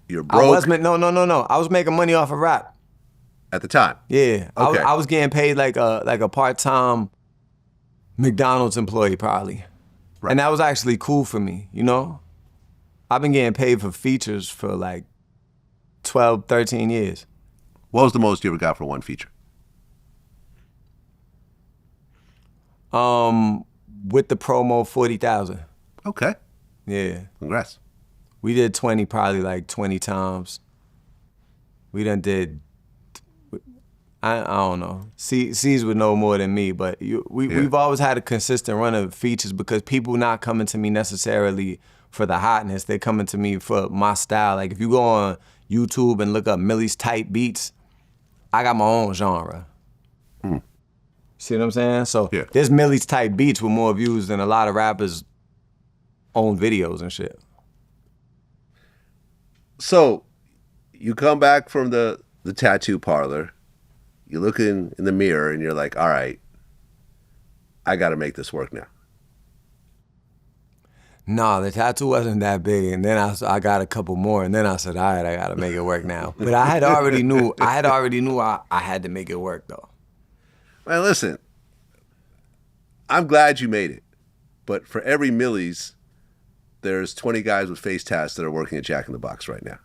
you're broke? No. I was making money off of rap. At the time? Yeah. Okay. I was getting paid like a part-time McDonald's employee probably. Right. And that was actually cool for me, you know? I've been getting paid for features for like 12, 13 years. What was the most you ever got for one feature? With the promo, 40,000. Okay. Yeah. Congrats. We did 20 probably like 20 times. We done did, I don't know. C's would know more than me, but we've always had a consistent run of features because people not coming to me necessarily for the hotness. They're coming to me for my style. Like if you go on YouTube and look up Millyz type beats, I got my own genre. See what I'm saying? So there's Millyz type beats with more views than a lot of rappers' own videos and shit. So you come back from the tattoo parlor, you look in the mirror and you're like, all right, I got to make this work now? No, the tattoo wasn't that big, and then I got a couple more, and then I said, all right, I gotta make it work now. But I already knew I had to make it work though. Man, listen, I'm glad you made it, but for every Millyz, there's 20 guys with face tats that are working at Jack in the Box right now.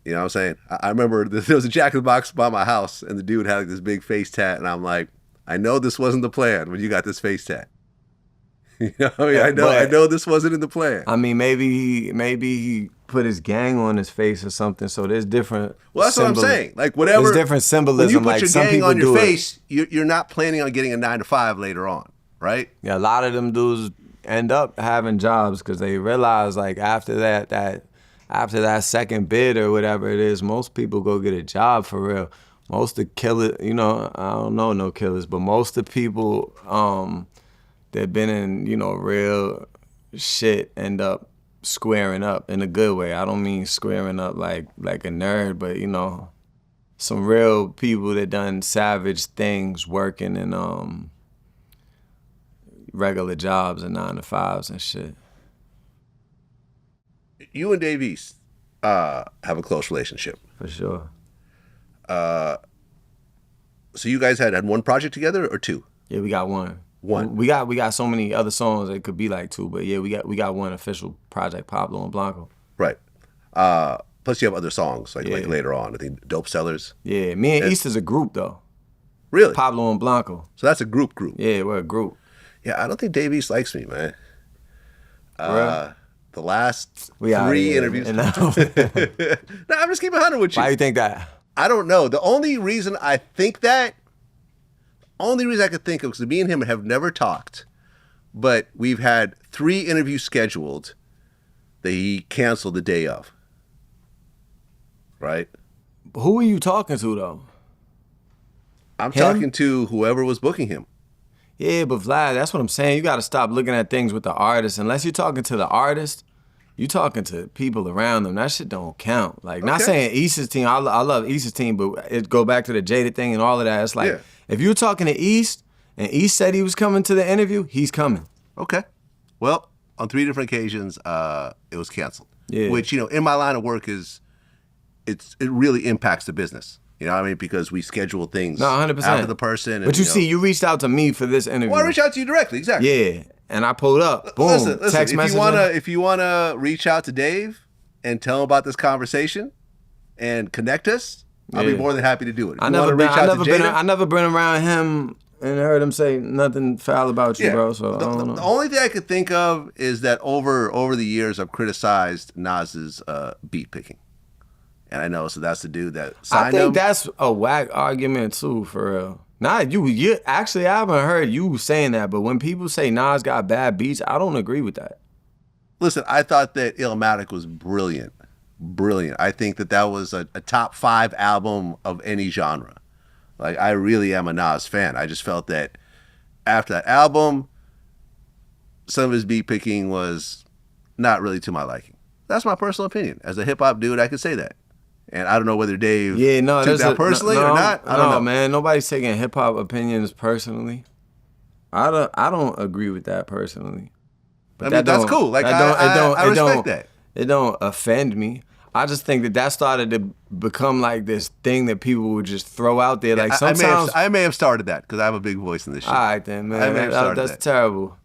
You know what I'm saying? I remember there was a Jack in the Box by my house, and the dude had like this big face tat, and I'm like, I know this wasn't the plan when you got this face tat. You know, I know this wasn't in the plan. I mean, maybe he put his gang on his face or something. So there's different. Well, that's what I'm saying. Like whatever. There's different symbolism. When you put like your some gang people on your do face, you're not planning on getting a 9-to-5 later on, right? Yeah, a lot of them dudes end up having jobs because they realize like after that second bid or whatever it is, most people go get a job for real. Most of the killers, I don't know no killers, but most of the people that been in, real shit end up squaring up in a good way. I don't mean squaring up like a nerd, but some real people that done savage things working in regular jobs and 9-to-5s and shit. You and Dave East have a close relationship. For sure. So you guys had one project together or two? Yeah, we got one. One. We got so many other songs that could be like two, but yeah, we got one official project, Pablo and Blanco. Right. Plus you have other songs like later on. I think Dope Sellers. Yeah, me and East is a group though. Really? Pablo and Blanco. So that's a group. Yeah, we're a group. Yeah, I don't think Dave East likes me, man. The last we 3 interviews. No, I'm just keeping 100 with you. Why do you think that? I don't know. The only reason I think that, I could think of, because me and him have never talked, but we've had 3 interviews scheduled that he canceled the day of. Right? Who are you talking to though? I'm talking to whoever was booking him. Yeah, but Vlad, that's what I'm saying. You got to stop looking at things with the artist. Unless you're talking to the artist, you talking to people around them. That shit don't count. Like, not saying East's team. I love East's team, but it go back to the Jada thing and all of that. It's like, if you're talking to East and East said he was coming to the interview, he's coming. Okay. Well, on 3 different occasions, it was canceled. Yeah. Which, in my line of work it really impacts the business. You know what I mean? Because we schedule things 100%. after the person. And, but you see, you reached out to me for this interview. Well, I reached out to you directly, exactly. Yeah, and I pulled up. Boom. Listen, text message. If you wanna reach out to Dave and tell him about this conversation and connect us, I'll be more than happy to do it. I never been around him and heard him say nothing foul about you, bro. So I don't know. The only thing I could think of is that over the years I've criticized Nas's beat picking. And I know, so that's the dude that signed him. I think that's a whack argument too, for real. Nah, you actually, I haven't heard you saying that, but when people say Nas got bad beats, I don't agree with that. Listen, I thought that Illmatic was brilliant. I think that was a top 5 album of any genre. Like, I really am a Nas fan. I just felt that after that album, some of his beat picking was not really to my liking. That's my personal opinion. As a hip hop dude, I could say that. And I don't know whether Dave took that personally or not. I don't know, man. Nobody's taking hip hop opinions personally. I don't agree with that personally. But that's cool. Like I respect that. It don't offend me. I just think that started to become like this thing that people would just throw out there. Like sometimes I may have started that because I have a big voice in this shit. All right then, man. That's terrible.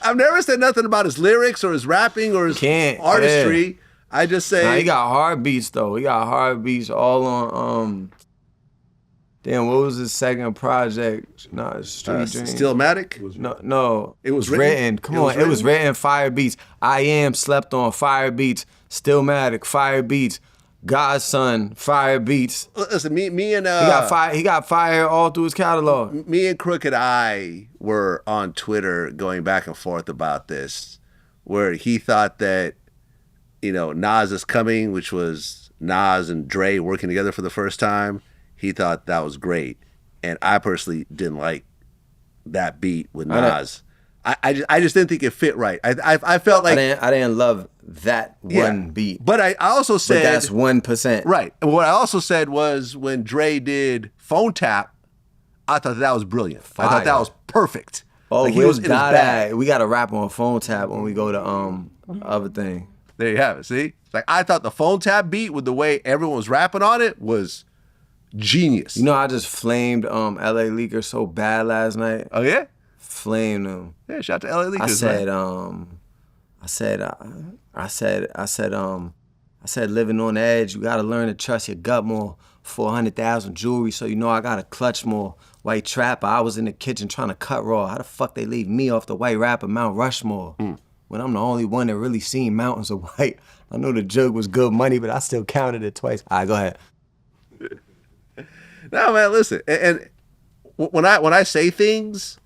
I've never said nothing about his lyrics or his rapping or his artistry. Yeah. I just say... Nah, he got hard beats, though. He got hard beats all on... Damn, what was his second project? No, Street Dreams. Stillmatic? No. It was written. Come on, it was written. Fire beats. I Am slept on fire beats. Stillmatic, fire beats. Godson, fire beats. Listen, me and... He got fire all through his catalog. Me and Crooked Eye were on Twitter going back and forth about this, where he thought that Nas Is Coming, which was Nas and Dre working together for the first time. He thought that was great. And I personally didn't like that beat with Nas. I just didn't think it fit right. I felt like... I didn't love that one beat. But I also said... But that's 1%. Right. And what I also said was when Dre did Phone Tap, I thought that was brilliant. Fire. I thought that was perfect. Oh, like, we he was in his bag. we got to rap on phone tap when we go to other thing. There you have it. See, like I thought the phone tap beat with the way everyone was rapping on it was genius. You know, I just flamed LA Leaker so bad last night. Oh yeah, flamed him. yeah. Shout out to LA Leakers. I said, living on the edge, you gotta learn to trust your gut more. 400,000 jewelry, so you know I gotta clutch more. White trapper, I was in the kitchen trying to cut raw. How the fuck they leave me off the white rapper Mount Rushmore? When I'm the only one that really seen mountains of white. I know the joke was good money, but I still counted it twice. All right, go ahead. No, man, listen. And when I say things,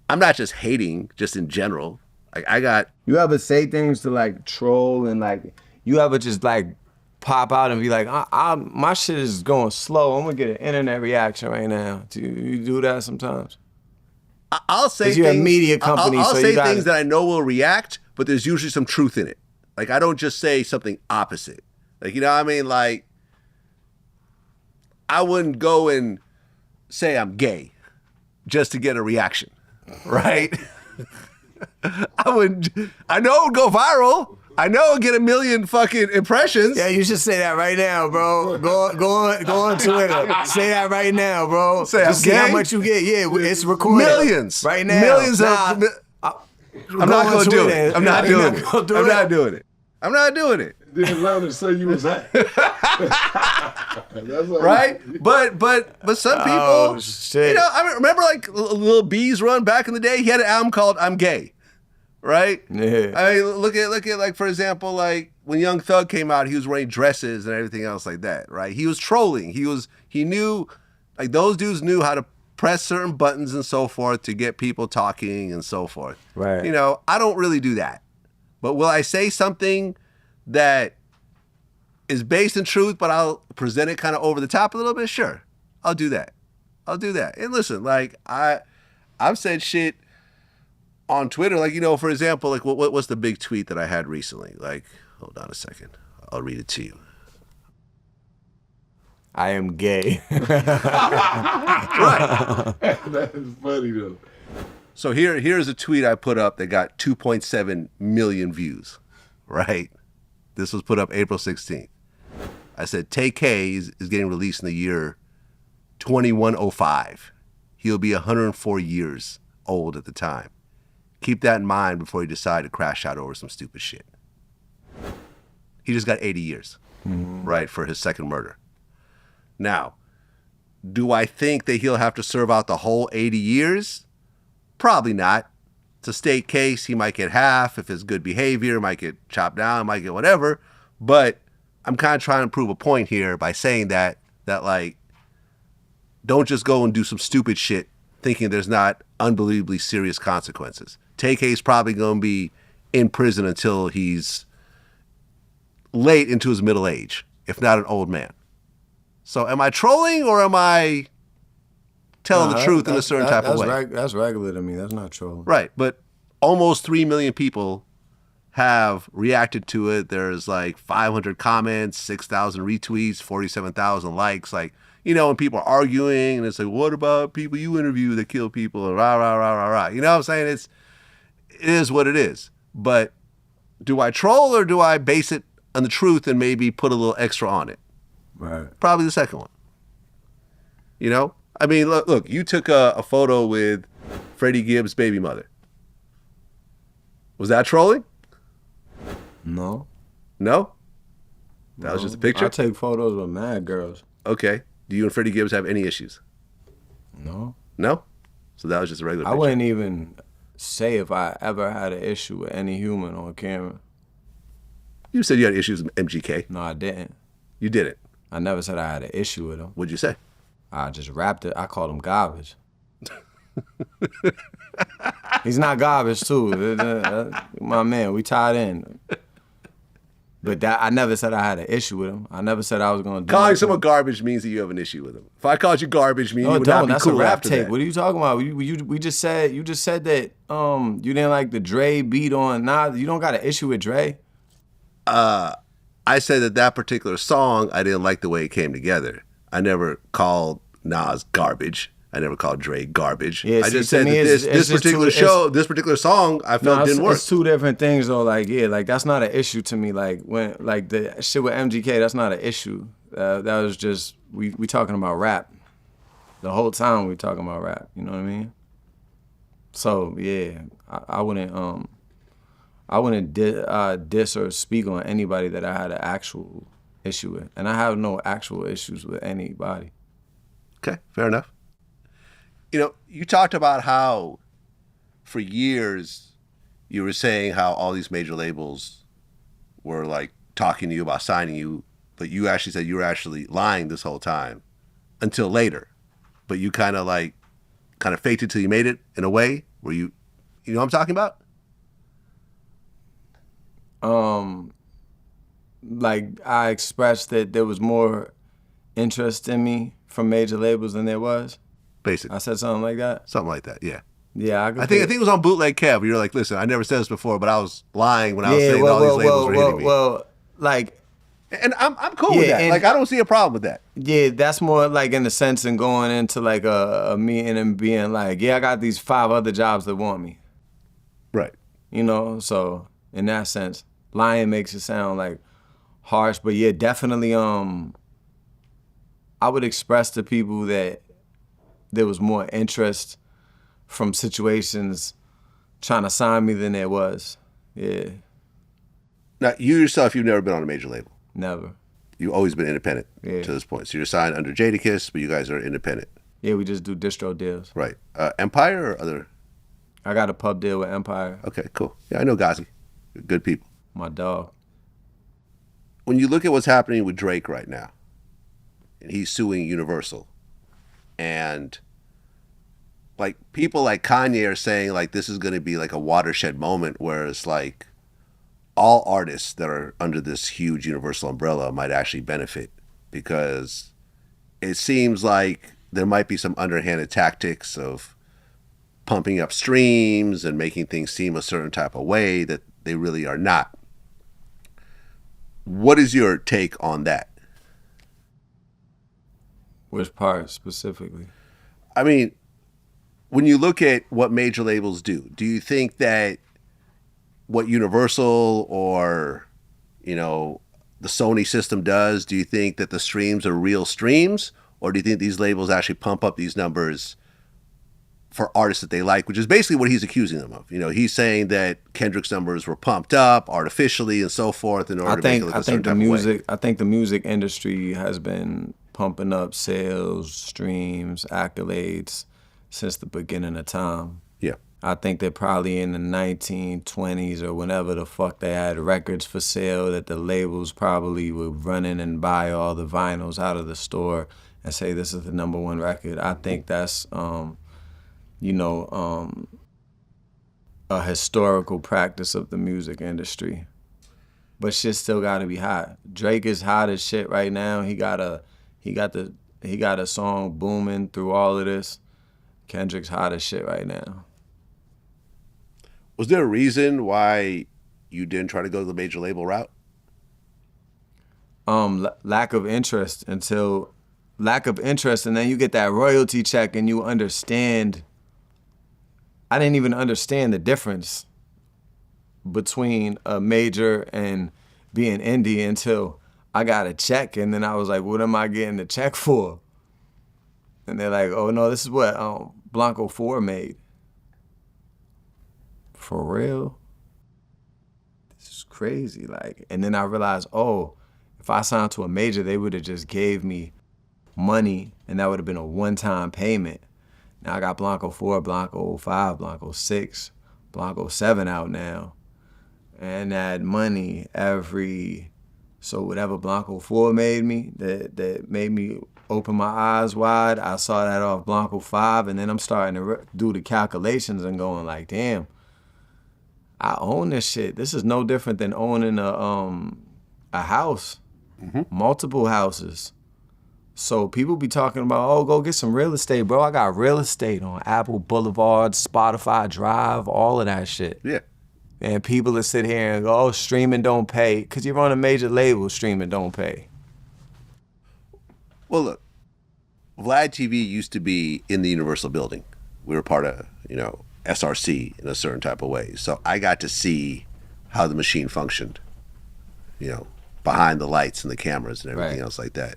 I'm not just hating, just in general. Like I got. You ever say things to like troll and like, you ever just like pop out and be like, my shit is going slow. I'm gonna get an internet reaction right now. Do you do that sometimes? I'll say things. You're a media company, I'll so say you gotta, things that I know will react, but there's usually some truth in it. Like I don't just say something opposite. Like, you know what I mean? Like I wouldn't go and say I'm gay just to get a reaction, right? I wouldn't. I know it would go viral. I know it'll get 1 million fucking impressions. Yeah, you should say that right now, bro. Go on Twitter. Say that right now, bro. Say just I'm see how gay? much you get. Yeah, it's recorded. Millions. Right now. Millions nah, of... I'm not going to do it. I'm not doing it. I'm not doing it. I'm not doing it. Didn't allow to say you was that. Right? But some people, Oh, shit. you know, I remember like Lil B's run back in the day. He had an album called "I'm Gay," right? Yeah. I mean, look at like, for example, like when Young Thug came out, he was wearing dresses and everything else like that, right? He was trolling. He knew, like those dudes knew how to press certain buttons and so forth to get people talking and so forth. Right. You know, I don't really do that. But will I say something that is based in truth, but I'll present it kind of over the top a little bit? Sure, I'll do that. And listen, like I've said shit on Twitter, like, you know, for example, like what's the big tweet that I had recently? Like, hold on a second, I'll read it to you. I am gay. Right. That is funny though. So here's a tweet I put up that got 2.7 million views, right? This was put up April 16th. I said, Tay-K is getting released in the year 2105. He'll be 104 years old at the time. Keep that in mind before you decide to crash out over some stupid shit. He just got 80 years, right, for his second murder. Now, do I think that he'll have to serve out the whole 80 years? Probably not. It's a state case. He might get half if it's good behavior, might get chopped down, might get whatever. But I'm kind of trying to prove a point here by saying that like, don't just go and do some stupid shit thinking there's not unbelievably serious consequences. Tay-K's probably going to be in prison until he's late into his middle age, if not an old man. So am I trolling or am I telling the truth in a certain type of way? That's regular to me. That's not trolling. Right, but almost 3 million people have reacted to it. There's like 500 comments, 6,000 retweets, 47,000 likes. Like, you know, when people are arguing and it's like, what about people you interview that kill people? And rah, rah, rah, rah, rah. You know what I'm saying? It is what it is. But do I troll or do I base it on the truth and maybe put a little extra on it? Right. Probably the second one. You know? I mean, look, you took a photo with Freddie Gibbs' baby mother. Was that trolling? No. No? That was just a picture? I take photos with mad girls. Okay. Do you and Freddie Gibbs have any issues? No. No? So that was just a regular picture. I wouldn't even say if I ever had an issue with any human on camera. You said you had issues with MGK. No, I didn't. You didn't. I never said I had an issue with him. What'd you say? I just rapped it. I called him garbage. He's not garbage, too. My man, we tied in. But I never said I had an issue with him. I never said I was going to do Calling anything. someone garbage means that you have an issue with him. If I called you garbage, you would not be that's cool a rap after tape. that. What are you talking about? You just said that you didn't like the Dre beat on Nas. You don't got an issue with Dre? I said that particular song, I didn't like the way it came together. I never called Nas garbage. I never called Dre garbage. Yeah, I see, just to said me, that it's this just particular this particular song, I felt didn't work. It's two different things though. Like, yeah, like that's not an issue to me. Like when, like the shit with MGK, that's not an issue. That was just we talking about rap. The whole time we talking about rap. You know what I mean? So yeah, I wouldn't diss or speak on anybody that I had an actual issue with, and I have no actual issues with anybody. Okay, fair enough. You know, you talked about how for years you were saying how all these major labels were like talking to you about signing you, but you actually said you were actually lying this whole time until later. But you kind of faked it till you made it in a way where you know what I'm talking about? Like I expressed that there was more interest in me from major labels than there was. Basically. I said something like that? Something like that, yeah. Yeah, I think it was on Bootleg Kev. You're like, listen, I never said this before, but I was lying when I was saying all these labels were hitting me. Well, like... And I'm cool with that. Like, I don't see a problem with that. Yeah, that's more like in the sense of going into like a meeting and being like, yeah, I got these 5 other jobs that want me. Right. You know, so in that sense, lying makes it sound like harsh, but yeah, definitely I would express to people that there was more interest from situations trying to sign me than there was. Yeah. Now, you yourself, you've never been on a major label. Never. You've always been independent to this point. So you're signed under Jadakiss, but you guys are independent. Yeah, we just do distro deals. Right. Empire or other? I got a pub deal with Empire. Okay, cool. Yeah, I know Ghazi. Good people. My dog. When you look at what's happening with Drake right now, and he's suing Universal, and like people like Kanye are saying like this is going to be like a watershed moment where it's like all artists that are under this huge Universal umbrella might actually benefit, because it seems like there might be some underhanded tactics of pumping up streams and making things seem a certain type of way that they really are not. What is your take on that? Which part specifically? I mean, when you look at what major labels do you think that what Universal or, you know, the Sony system does, do you think that the streams are real streams? Or do you think these labels actually pump up these numbers for artists that they like, which is basically what he's accusing them of? You know, he's saying that Kendrick's numbers were pumped up artificially and so forth in order to make it look a certain type of way. I think the music industry has been pumping up sales, streams, accolades since the beginning of time. Yeah. I think that probably in the 1920s or whenever the fuck they had records for sale, that the labels probably were running and buy all the vinyls out of the store and say this is the #1 record. I think that's, a historical practice of the music industry. But shit still gotta be hot. Drake is hot as shit right now. He got a song booming through all of this. Kendrick's hot as shit right now. Was there a reason why you didn't try to go the major label route? Lack of interest, and then you get that royalty check and you understand. I didn't even understand the difference between a major and being indie until I got a check, and then I was like, what am I getting the check for? And they're like, oh no, this is what Blanco 4 made. For real? This is crazy. Like, and then I realized, oh, if I signed to a major, they would have just gave me money, and that would have been a one-time payment. Now I got Blanco 4, Blanco 5, Blanco 6, Blanco 7 out now. And that money so whatever Blanco 4 made me, that made me open my eyes wide, I saw that off Blanco 5, and then I'm starting to do the calculations and going like, damn, I own this shit. This is no different than owning a house, multiple houses. So people be talking about, oh, go get some real estate, bro. I got real estate on Apple Boulevard, Spotify Drive, all of that shit. Yeah. And people that sit here and go, oh, streaming don't pay. Because you're on a major label, streaming don't pay. Well, look, VladTV used to be in the Universal building. We were part of, SRC in a certain type of way. So I got to see how the machine functioned, behind the lights and the cameras and everything else like that.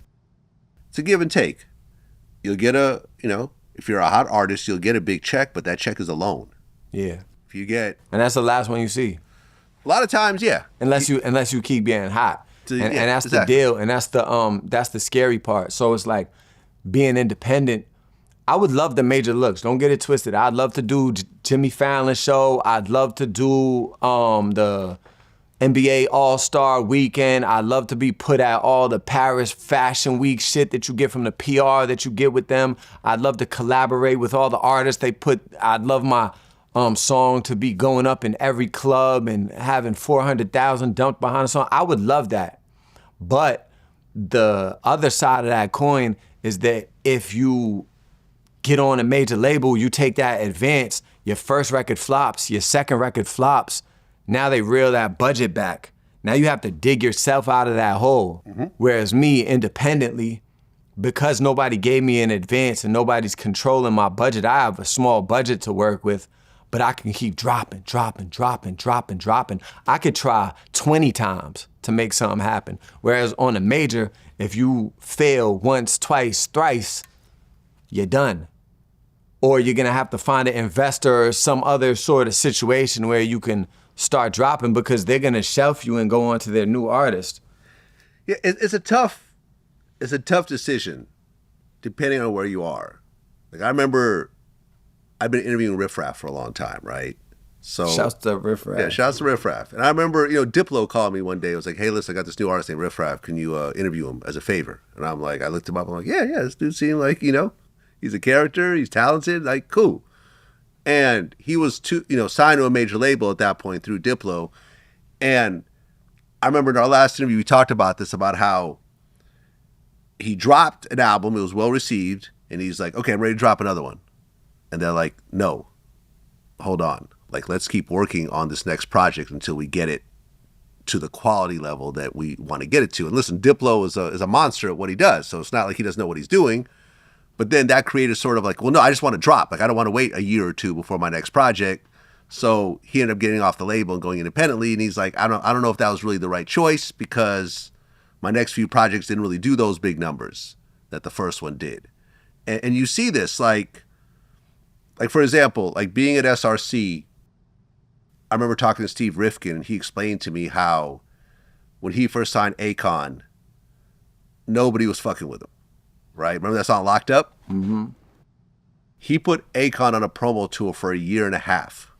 It's a give and take. You'll get if you're a hot artist, you'll get a big check, but that check is a loan. Yeah. If you get... And that's the last one you see. A lot of times, yeah. Unless you keep getting hot. And that's the deal. And that's the scary part. So it's like being independent. I would love the major looks. Don't get it twisted. I'd love to do Jimmy Fallon show. I'd love to do the NBA All-Star Weekend. I'd love to be put at all the Paris Fashion Week shit that you get from the PR that you get with them. I'd love to collaborate with all the artists they put. I'd love my song to be going up in every club and having 400,000 dumped behind a song. I would love that. But the other side of that coin is that if you get on a major label, you take that advance, your first record flops, your second record flops, now they reel that budget back. Now you have to dig yourself out of that hole. Mm-hmm. Whereas me, independently, because nobody gave me an advance and nobody's controlling my budget, I have a small budget to work with, but I can keep dropping. I could try 20 times to make something happen. Whereas on a major, if you fail once, twice, thrice, you're done. Or you're gonna have to find an investor or some other sort of situation where you can start dropping because they're gonna shelf you and go on to their new artist. Yeah, it's a tough decision depending on where you are. Like I remember I've been interviewing Riff Raff for a long time, right? So shouts to Riff Raff. Yeah, shouts to Riff Raff. And I remember, Diplo called me one day. It was like, hey, listen, I got this new artist named Riff Raff. Can you interview him as a favor? And I'm like, I looked him up. I'm like, yeah, this dude seemed like, he's a character. He's talented. Like, cool. And he was signed to a major label at that point through Diplo. And I remember in our last interview, we talked about this, about how he dropped an album. It was well received. And he's like, okay, I'm ready to drop another one. And they're like, no, hold on. Like, let's keep working on this next project until we get it to the quality level that we want to get it to. And listen, Diplo is a monster at what he does. So it's not like he doesn't know what he's doing. But then that created sort of like, well, no, I just want to drop. Like, I don't want to wait a year or two before my next project. So he ended up getting off the label and going independently. And he's like, I don't know if that was really the right choice because my next few projects didn't really do those big numbers that the first one did. And you see this, like for example, like being at SRC, I remember talking to Steve Rifkin, and he explained to me how when he first signed Acon, nobody was fucking with him, right? Remember that song Locked Up? Mm-hmm. He put Acon on a promo tour for a year and a half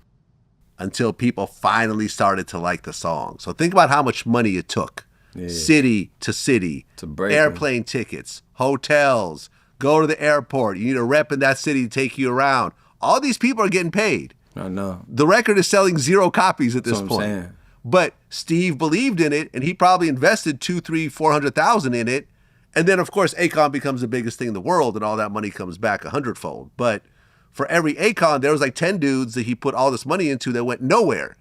until people finally started to like the song. So think about how much money it took. Yeah. City to city, airplane tickets, hotels, go to the airport. You need a rep in that city to take you around. All these people are getting paid. I know. The record is selling 0 copies at this point. But Steve believed in it, and he probably invested 200,000, 300,000, 400,000 in it. And then, of course, Acon becomes the biggest thing in the world, and all that money comes back 100-fold. But for every Acon, there was like 10 dudes that he put all this money into that went nowhere.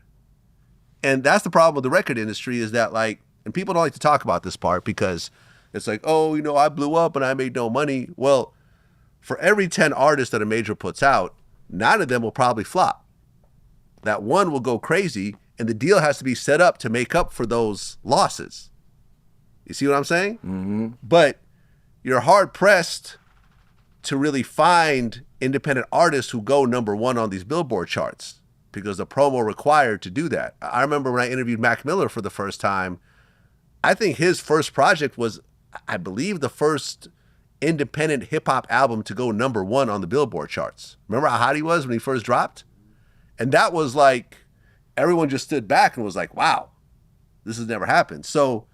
And that's the problem with the record industry, is that, like, and people don't like to talk about this part because it's like, oh, I blew up and I made no money. Well, for every 10 artists that a major puts out, 9 of them will probably flop. That one will go crazy, and the deal has to be set up to make up for those losses. You see what I'm saying? Mm-hmm. But you're hard-pressed to really find independent artists who go number 1 on these Billboard charts because the promo required to do that. I remember when I interviewed Mac Miller for the first time, I think his first project was, I believe, the first independent hip-hop album to go number 1 on the Billboard charts. Remember how hot he was when he first dropped? And that was like, everyone just stood back and was like, wow, this has never happened. So,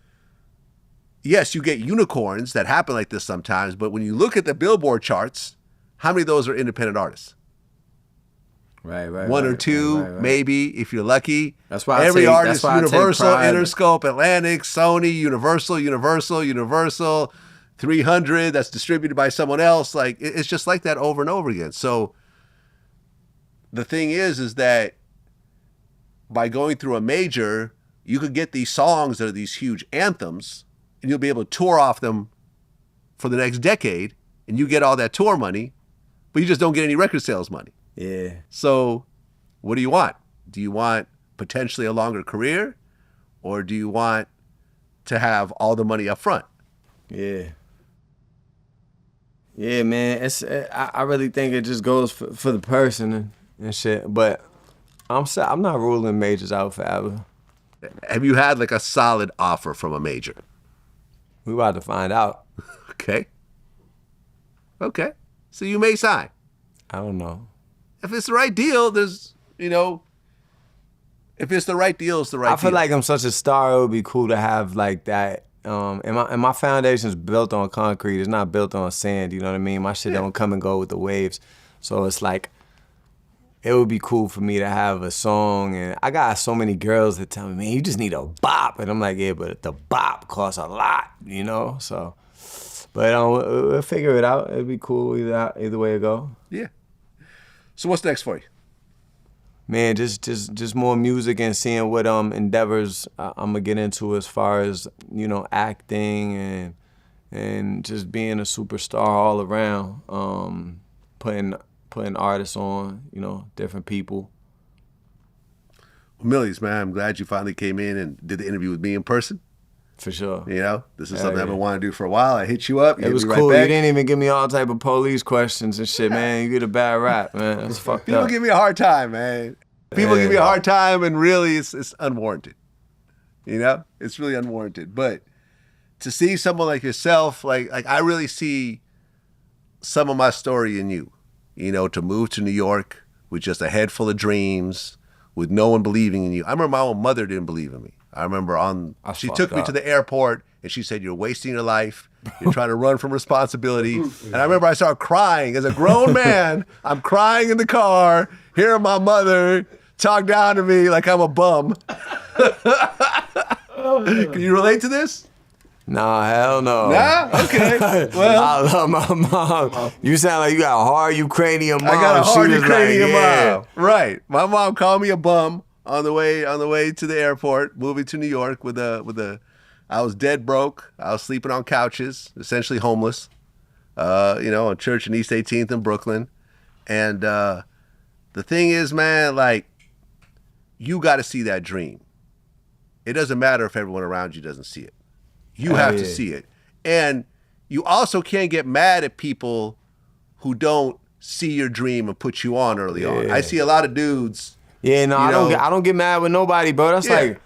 yes, you get unicorns that happen like this sometimes, but when you look at the Billboard charts, how many of those are independent artists? Right. One or two, maybe, if you're lucky. That's why every artist, Universal, Interscope, Atlantic, Sony, Universal, 300, that's distributed by someone else. Like, it's just like that over and over again. So the thing is that by going through a major, you could get these songs that are these huge anthems, and you'll be able to tour off them for the next decade, and you get all that tour money, but you just don't get any record sales money. Yeah. So what do you want? Do you want potentially a longer career, or do you want to have all the money up front? Yeah. Yeah, man. I really think it just goes for the person and shit. But I'm not ruling majors out forever. Have you had like a solid offer from a major? We about to find out. Okay. So you may sign. I don't know. If it's the right deal, there's, if it's the right deal, it's the right deal. I feel like I'm such a star, it would be cool to have like that. And my foundation's built on concrete. It's not built on sand, you know what I mean? My shit don't come and go with the waves. So it's like, it would be cool for me to have a song. And I got so many girls that tell me, man, you just need a bop. And I'm like, yeah, but the bop costs a lot, So, but we'll figure it out. It'd be cool either way it go. Yeah. So what's next for you? Man, just more music and seeing what endeavors I'm gonna get into as far as acting and just being a superstar all around. Putting artists on, different people. Well, Millyz, man, I'm glad you finally came in and did the interview with me in person. For sure. This is something I've been wanting to do for a while. I hit you up. It was cool. You didn't even give me all type of police questions and shit, man. You get a bad rap, man. It's fucked People up. give me a hard time, man. People give me a hard time, and really, it's unwarranted. It's really unwarranted. But to see someone like yourself, like I really see some of my story in you. To move to New York with just a head full of dreams, with no one believing in you. I remember my own mother didn't believe in me. I remember she took me to the airport and she said, "You're wasting your life. You're trying to run from responsibility." And I remember I started crying as a grown man. I'm crying in the car, hearing my mother talk down to me like I'm a bum. Can you relate to this? Nah, hell no. Nah? Okay. Well, I love my mom. You sound like you got a hard Ukrainian mom. I got a hard Ukrainian like, mom. Right. My mom called me a bum on the way to the airport, moving to New York with a I was dead broke. I was sleeping on couches, essentially homeless. On Church and East 18th in Brooklyn. And the thing is, man, like, you got to see that dream. It doesn't matter if everyone around you doesn't see it. You have to see it. And you also can't get mad at people who don't see your dream and put you on early on. I see a lot of dudes. Yeah, no, I don't get mad with nobody, bro. That's like,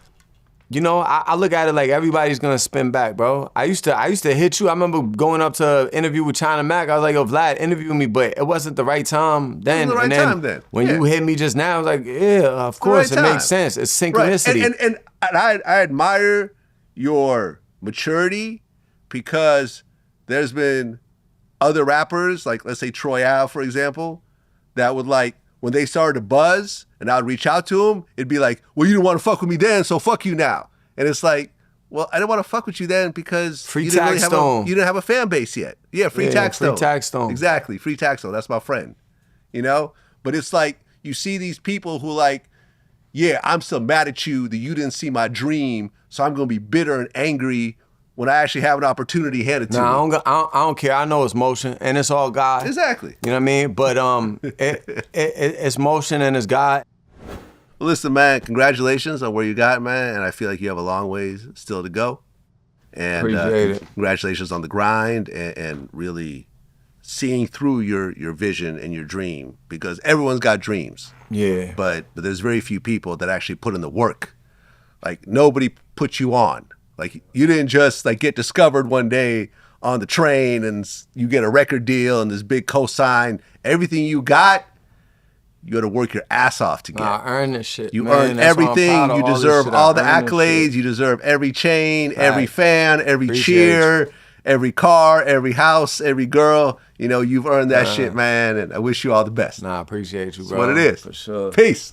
I look at it like everybody's gonna spin back, bro. I used to hit you. I remember going up to an interview with China Mac. I was like, yo, Vlad, interview me, but it wasn't the right time then. It wasn't the right time then. When you hit me just now, I was like, yeah, of course, it makes sense. It's synchronicity. Right. And I admire your maturity, because there's been other rappers, like let's say Troy Ave, for example, that would like, when they started to buzz and I would reach out to them, it'd be like, well, you didn't want to fuck with me then, so fuck you now. And it's like, well, I didn't want to fuck with you then because you didn't have a fan base yet. Yeah, Free Taxstone. Free Taxstone. Exactly, Free Taxstone. That's my friend. But it's like, you see these people who like, yeah, I'm still mad at you that you didn't see my dream, so I'm going to be bitter and angry when I actually have an opportunity handed to me. I don't care. I know it's motion, and it's all God. Exactly. You know what I mean? But it's motion and it's God. Well, listen, man, congratulations on where you got, man, and I feel like you have a long ways still to go. And appreciate it. Congratulations on the grind and really seeing through your vision and your dream, because everyone's got dreams. Yeah. But there's very few people that actually put in the work. Like, nobody put you on. Like, you didn't just like get discovered one day on the train and you get a record deal and this big cosign. Everything you got, you got to work your ass off to get. I earned this shit. You earned everything. You deserve all the accolades. You deserve every chain, every fan, every cheer, every car, every house, every girl. You've earned that shit, man. And I wish you all the best. I appreciate you, bro. That's what it is. For sure. Peace.